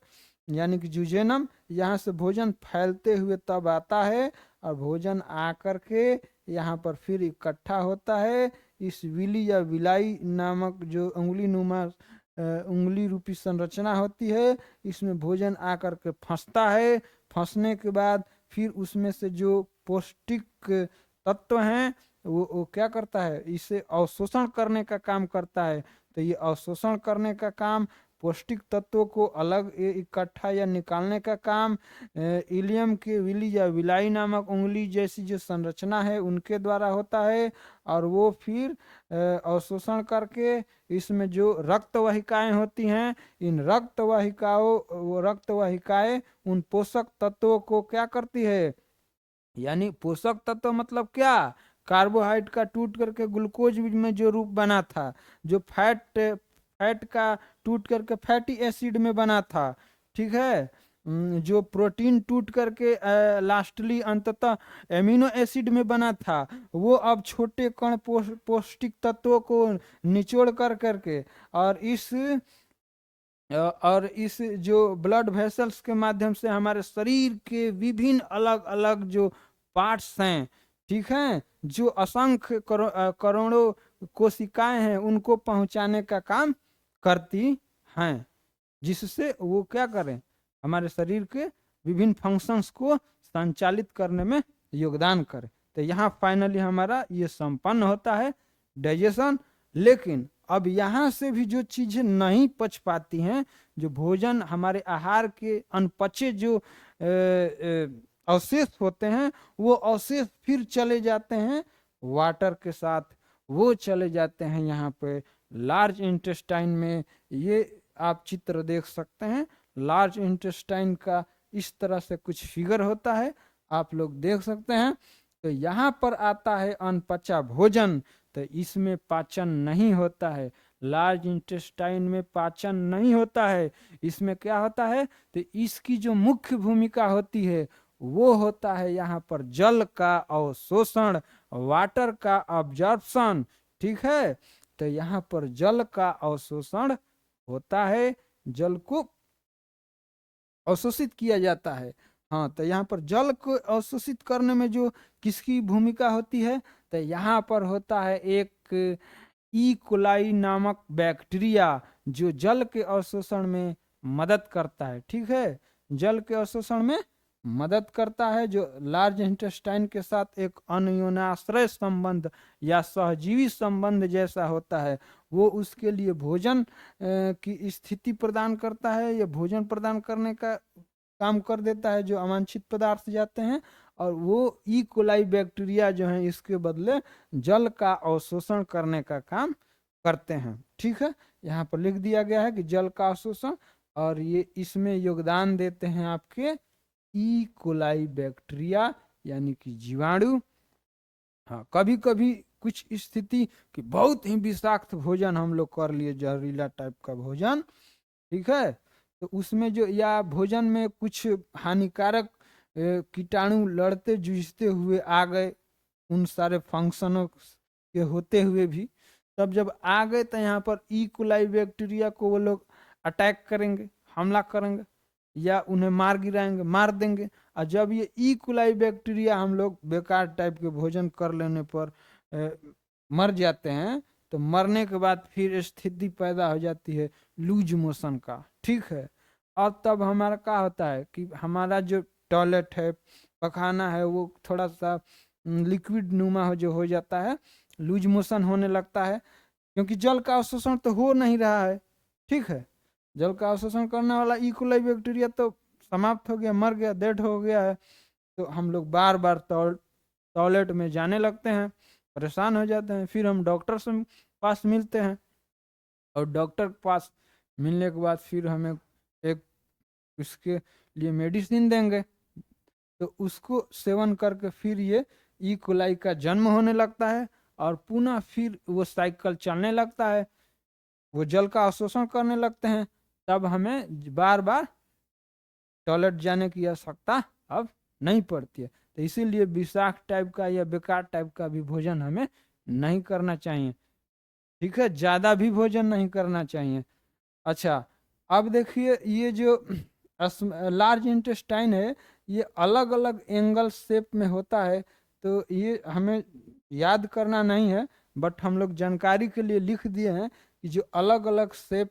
यानी कि जुजेनम। यहाँ से भोजन फैलते हुए तब आता है और भोजन आकर के यहाँ पर फिर इकट्ठा होता है। इस विली या विलाई नामक जो उंगली नुमा उंगली रूपी संरचना होती है, इसमें भोजन आकर के फंसता है। फंसने के बाद फिर उसमें से जो पौष्टिक तत्व हैं वो क्या करता है, इसे अवशोषण करने का काम करता है। तो ये अवशोषण करने का काम, पौष्टिक तत्वों को अलग इकट्ठा या निकालने का काम इलियम के विली या विलाई नामक उंगली जैसी जो संरचना है उनके द्वारा होता है। और वो फिर अवशोषण करके इसमें जो रक्त वाहिकाएं होती हैं, इन रक्त वाहिकाएं उन पोषक तत्वों को क्या करती है, यानी पोषक तत्व मतलब क्या, कार्बोहाइड्रेट का टूट करके ग्लूकोज में जो रूप बना था, जो फैट का टूट करके फैटी एसिड में बना था, ठीक है, जो प्रोटीन टूट करके लास्टली अंततः एमिनो एसिड में बना था, वो अब छोटे कण पौष्टिक तत्वों को निचोड़ कर करके और इस जो ब्लड वेसल्स के माध्यम से हमारे शरीर के विभिन्न अलग अलग जो पार्ट्स हैं, ठीक है, जो असंख्य करोड़ों कोशिकाएं हैं, उनको पहुंचाने का काम करती हैं, जिससे वो क्या करें, हमारे शरीर के विभिन्न फंक्शंस को संचालित करने में योगदान करें। तो यहाँ फाइनली हमारा ये संपन्न होता है डाइजेशन। लेकिन अब यहाँ से भी जो चीजें नहीं पच पाती हैं, जो भोजन हमारे आहार के अनपचे जो अवशेष होते हैं, वो अवशेष फिर चले जाते हैं वाटर के साथ, वो चले जाते हैं यहाँ पे लार्ज इंटेस्टाइन में। ये आप चित्र देख सकते हैं, लार्ज इंटेस्टाइन का इस तरह से कुछ फिगर होता है, आप लोग देख सकते हैं। तो यहाँ पर आता है अनपचा भोजन, तो इसमें पाचन नहीं होता है, लार्ज इंटेस्टाइन में पाचन नहीं होता है। इसमें क्या होता है, तो इसकी जो मुख्य भूमिका होती है वो होता है यहाँ पर जल का अवशोषण, वाटर का अब्जॉर्प्शन, ठीक है। तो यहाँ पर जल का अवशोषण होता है, जल को अवशोषित किया जाता है। हाँ, तो यहाँ पर जल को अवशोषित करने में जो किसकी भूमिका होती है, तो यहाँ पर होता है एक ई कोलाई नामक बैक्टीरिया, जो जल के अवशोषण में मदद करता है, ठीक है, जल के अवशोषण में मदद करता है, जो लार्ज इंटेस्टाइन के साथ एक अन्योनाश्रय संबंध या सहजीवी संबंध जैसा होता है, वो उसके लिए भोजन की स्थिति प्रदान करता है, या भोजन प्रदान करने का काम कर देता है जो अवांछित पदार्थ जाते हैं, और वो ई कोलाई बैक्टीरिया जो है इसके बदले जल का अवशोषण करने का काम करते हैं, ठीक है। यहाँ पर लिख दिया गया है कि जल का अवशोषण, और ये इसमें योगदान देते हैं आपके ई कोलाई बैक्टीरिया यानी कि जीवाणु। हाँ, कभी कभी कुछ स्थिति कि बहुत ही विषाक्त भोजन हम लोग कर लिए, जहरीला टाइप का भोजन, ठीक है, तो उसमें जो या भोजन में कुछ हानिकारक कीटाणु लड़ते जूझते हुए आ गए, उन सारे फंक्शनों के होते हुए भी, तब जब आ गए तो यहाँ पर ई कोलाई बैक्टीरिया को वो लोग अटैक करेंगे, हमला करेंगे, या उन्हें मार गिराएंगे, मार देंगे। और जब ये ई कोलाई बैक्टीरिया हम लोग बेकार टाइप के भोजन कर लेने पर मर जाते हैं, तो मरने के बाद फिर स्थिति पैदा हो जाती है लूज मोशन का, ठीक है। और तब हमारा क्या होता है कि हमारा जो टॉयलेट है, पखाना है, वो थोड़ा सा लिक्विड नुमा जो हो जाता है, लूज मोशन होने लगता है, क्योंकि जल का अवशोषण तो हो नहीं रहा है, ठीक है। जल का अवशोषण करने वाला ई कोलाई बैक्टीरिया तो समाप्त हो गया, मर गया, डेड हो गया है। तो हम लोग बार बार टॉयलेट में जाने लगते हैं, परेशान हो जाते हैं, फिर हम डॉक्टर से पास मिलते हैं, और डॉक्टर के पास मिलने के बाद फिर हमें एक उसके लिए मेडिसिन देंगे, तो उसको सेवन करके फिर ये ई कोलाई का जन्म होने लगता है, और पुनः फिर वो साइकिल चलने लगता है, वो जल का अवशोषण करने लगते हैं, तब हमें बार बार टॉयलेट जाने की आवश्यकता अब नहीं पड़ती है। तो तो इसीलिए विषाक्त टाइप का या बेकार टाइप का भी भोजन हमें नहीं करना चाहिए। ठीक है, ज़्यादा भी भोजन नहीं करना चाहिए। अच्छा, अब देखिए ये जो लार्ज इंटेस्टाइन है ये अलग अलग एंगल शेप में होता है, तो ये हमें याद करना नहीं है, बट हम लोग जानकारी के लिए लिख दिए हैं कि जो अलग अलग शेप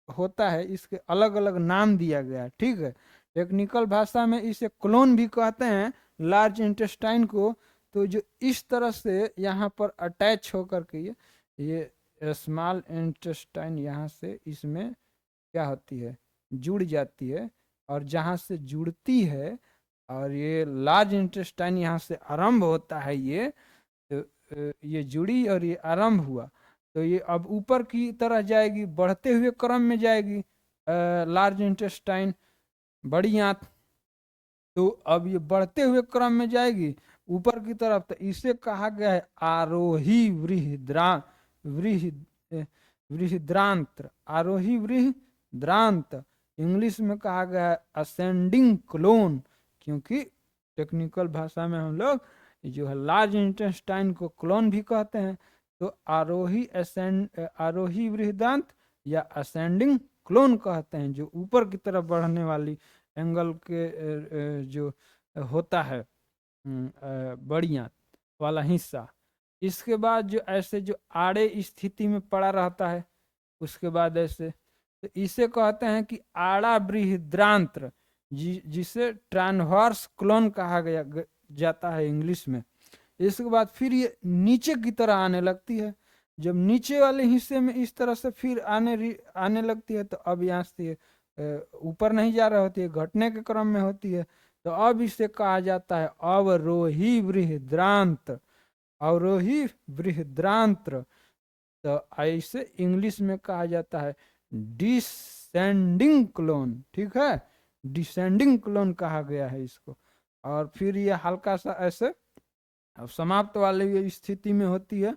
होता है इसके अलग अलग नाम दिया गया है। ठीक है, टेक्निकल भाषा में इसे क्लोन भी कहते हैं लार्ज इंटेस्टाइन को। तो जो इस तरह से यहाँ पर अटैच होकर के ये स्मॉल इंटेस्टाइन यहाँ से इसमें क्या होती है, जुड़ जाती है, और जहाँ से जुड़ती है और ये लार्ज इंटेस्टाइन यहाँ से आरंभ होता है, ये तो ये जुड़ी और ये आरंभ हुआ, तो ये अब ऊपर की तरह जाएगी, बढ़ते हुए क्रम में जाएगी लार्ज इंटेस्टाइन, बड़ी आंत। तो अब ये बढ़ते हुए क्रम में जाएगी ऊपर की तरफ, तो इसे कहा गया है आरोही वृहद्रांत्र। आरोही वृहद्रांत इंग्लिश में कहा गया है असेंडिंग क्लोन, क्योंकि टेक्निकल भाषा में हम लोग जो है लार्ज इंटेस्टाइन को क्लोन भी कहते हैं। तो आरोही वृहदांत या असेंडिंग क्लोन कहते हैं, जो ऊपर की तरफ बढ़ने वाली एंगल के जो होता है बढ़िया वाला हिस्सा। इसके बाद जो ऐसे जो आड़े स्थिति में पड़ा रहता है, उसके बाद ऐसे, तो इसे कहते हैं कि आड़ा बृहद्रांत्र, जिसे ट्रांसवर्स क्लोन कहा गया जाता है इंग्लिश में। इसके बाद फिर ये नीचे की तरह आने लगती है, जब नीचे वाले हिस्से में इस तरह से फिर आने लगती है, तो अब यहाँ से ऊपर नहीं जा रही होती है, घटने के क्रम में होती है, तो अब इसे कहा जाता है अवरोही बृहद्रांत। अवरोही बृहद्रांत्र, तो ऐसे इंग्लिश में कहा जाता है डिसेंडिंग क्लोन। ठीक है, डिसेंडिंग क्लोन कहा गया है इसको। और फिर ये हल्का सा ऐसे अब समाप्त वाली स्थिति में होती है,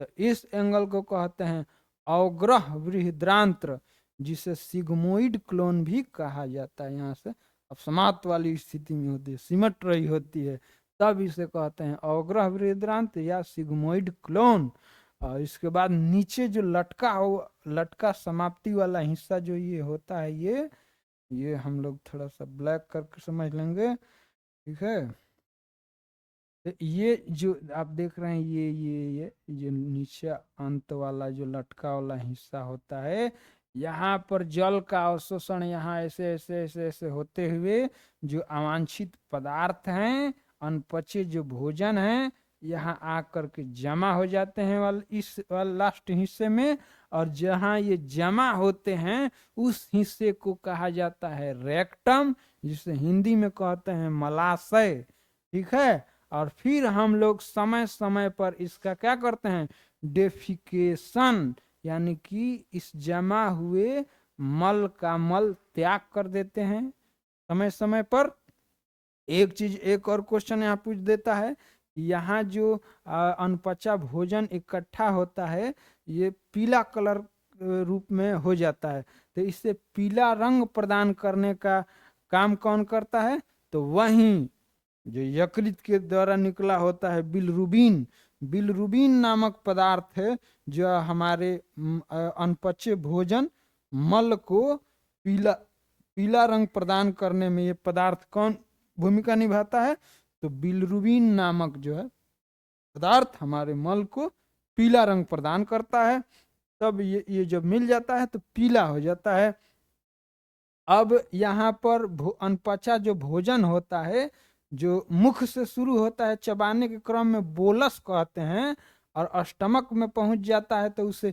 तो इस एंगल को कहते हैं अवग्रह बृहद्रांत्र, जिसे सिग्मोइड क्लोन भी कहा जाता है। यहाँ से अब समाप्त वाली स्थिति में होती है, सिमट रही होती है, तब इसे कहते हैं अवग्रह बृहद्रांत या सिग्मोइड क्लोन। और इसके बाद नीचे जो लटका समाप्ति वाला हिस्सा जो ये होता है, ये हम लोग थोड़ा सा ब्लैक करके समझ लेंगे। ठीक है, तो ये जो आप देख रहे हैं ये जो नीचे अंत वाला जो लटका वाला हिस्सा होता है, यहाँ पर जल का अवशोषण यहाँ ऐसे ऐसे ऐसे ऐसे होते हुए जो अवांछित पदार्थ हैं, अनपचे जो भोजन हैं, यहाँ आकर के जमा हो जाते हैं इस लास्ट हिस्से में। और जहाँ ये जमा होते हैं उस हिस्से को कहा जाता है रेक्टम, जिसे हिंदी में कहते हैं मलाशय। ठीक है, और फिर हम लोग समय समय पर इसका क्या करते हैं, डेफिकेशन, यानी कि इस जमा हुए मल का मल त्याग कर देते हैं समय समय पर। एक और क्वेश्चन यहाँ पूछ देता है, यहाँ जो अनपचा भोजन इकट्ठा होता है ये पीला कलर रूप में हो जाता है, तो इससे पीला रंग प्रदान करने का काम कौन करता है, तो वही जो यकृत के द्वारा निकला होता है बिलरुबिन। बिलरुबिन नामक पदार्थ है जो हमारे अनपचे भोजन मल को पीला रंग प्रदान करने में ये पदार्थ कौन भूमिका निभाता है, तो बिलरुबिन नामक जो है पदार्थ हमारे मल को पीला रंग प्रदान करता है। तब ये जब मिल जाता है तो पीला हो जाता है। अब यहाँ पर अनपचा जो भोजन होता है जो मुख से शुरू होता है, चबाने के क्रम में बोलस कहते हैं, और स्टमक में पहुंच जाता है तो उसे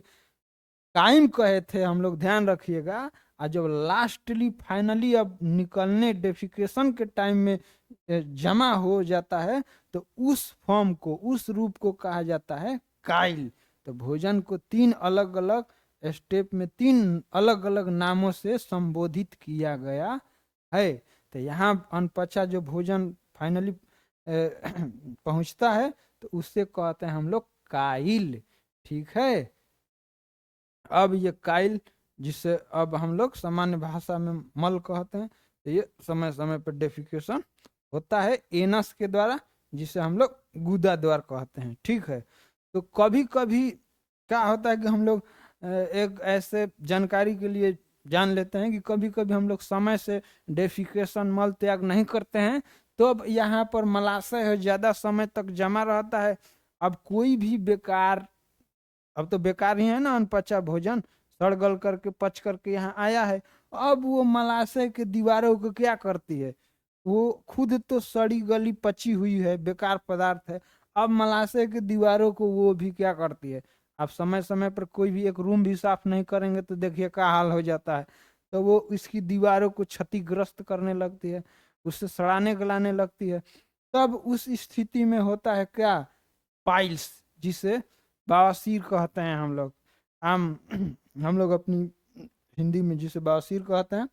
काइम कहे थे हम लोग, ध्यान रखिएगा। और जब लास्टली फाइनली अब निकलने डेफिकेशन के टाइम में जमा हो जाता है, तो उस फॉर्म को, उस रूप को कहा जाता है काइल। तो भोजन को तीन अलग अलग स्टेप में तीन अलग अलग नामों से संबोधित किया गया है। तो यहाँ अनपचा जो भोजन फाइनली पहुंचता है तो उससे कहते हैं हम लोग काइल। ठीक है, अब ये काइल, जिसे अब हम लोग सामान्य भाषा में मल कहते हैं, तो ये समय समय पर डेफिकेशन होता है एनस के द्वारा, जिसे हम लोग गुदा द्वार कहते हैं। ठीक है, तो कभी कभी क्या होता है कि हम लोग एक ऐसे जानकारी के लिए जान लेते हैं कि कभी कभी हम लोग समय से डेफिकेशन मल त्याग नहीं करते हैं, तो अब यहाँ पर मलाशय है ज़्यादा समय तक जमा रहता है। अब कोई भी बेकार, अब तो बेकार ही है ना, अनपचा भोजन सड़ गल करके पच करके यहाँ आया है। अब वो मलाशय के दीवारों को क्या करती है, वो खुद तो सड़ी गली पची हुई है, बेकार पदार्थ है। अब मलाशय के दीवारों को वो भी क्या करती है, आप समय समय पर कोई भी एक रूम भी साफ नहीं करेंगे तो देखिए क्या हाल हो जाता है। तो वो इसकी दीवारों को क्षतिग्रस्त करने लगती है, उससे सड़ाने गलाने लगती है। तब उस स्थिति में होता है क्या, पाइल्स, जिसे बवासीर कहते हैं हम लोग, आम हम लोग अपनी हिंदी में जिसे बवासीर कहते हैं,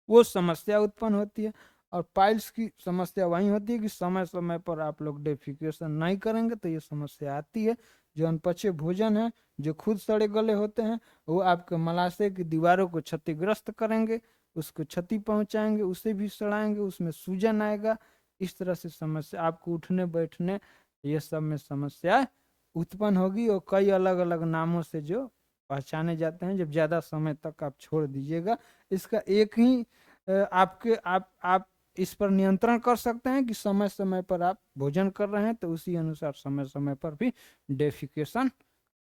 वो समस्या उत्पन्न होती है। और पाइल्स की समस्या वही होती है कि समय समय पर आप लोग डेफिकेशन नहीं करेंगे तो ये समस्या आती है। जो अनपचे भोजन है, जो खुद सड़े गले होते हैं, वो आपके मलाशय की दीवारों को क्षतिग्रस्त करेंगे, उसको क्षति पहुंचाएंगे, उसे भी सड़ाएंगे, उसमें सूजन आएगा। इस तरह से समस्या आपको उठने बैठने ये सब में समस्या उत्पन्न होगी, और कई अलग अलग नामों से जो पहचाने जाते हैं जब ज़्यादा समय तक आप छोड़ दीजिएगा। इसका एक ही आप इस पर नियंत्रण कर सकते हैं कि समय समय पर आप भोजन कर रहे हैं तो उसी अनुसार समय समय पर भी डेफिकेशन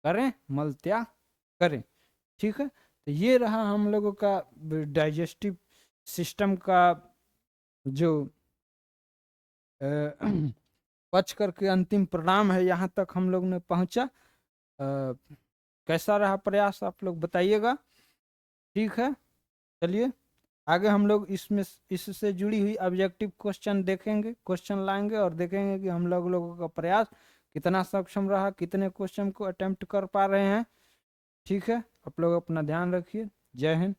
करें, मल त्याग करें। ठीक है, तो ये रहा हम लोगों का डाइजेस्टिव सिस्टम का जो पच करके अंतिम परिणाम है, यहाँ तक हम लोग ने पहुंचा। कैसा रहा प्रयास आप लोग बताइएगा। ठीक है, चलिए आगे हम लोग इसमें इससे जुड़ी हुई ऑब्जेक्टिव क्वेश्चन देखेंगे, क्वेश्चन लाएंगे और देखेंगे कि हम लोगों का प्रयास कितना सक्षम रहा, कितने क्वेश्चन को अटेम्प्ट कर पा रहे हैं। ठीक है, आप लोग अपना ध्यान रखिए। जय हिंद।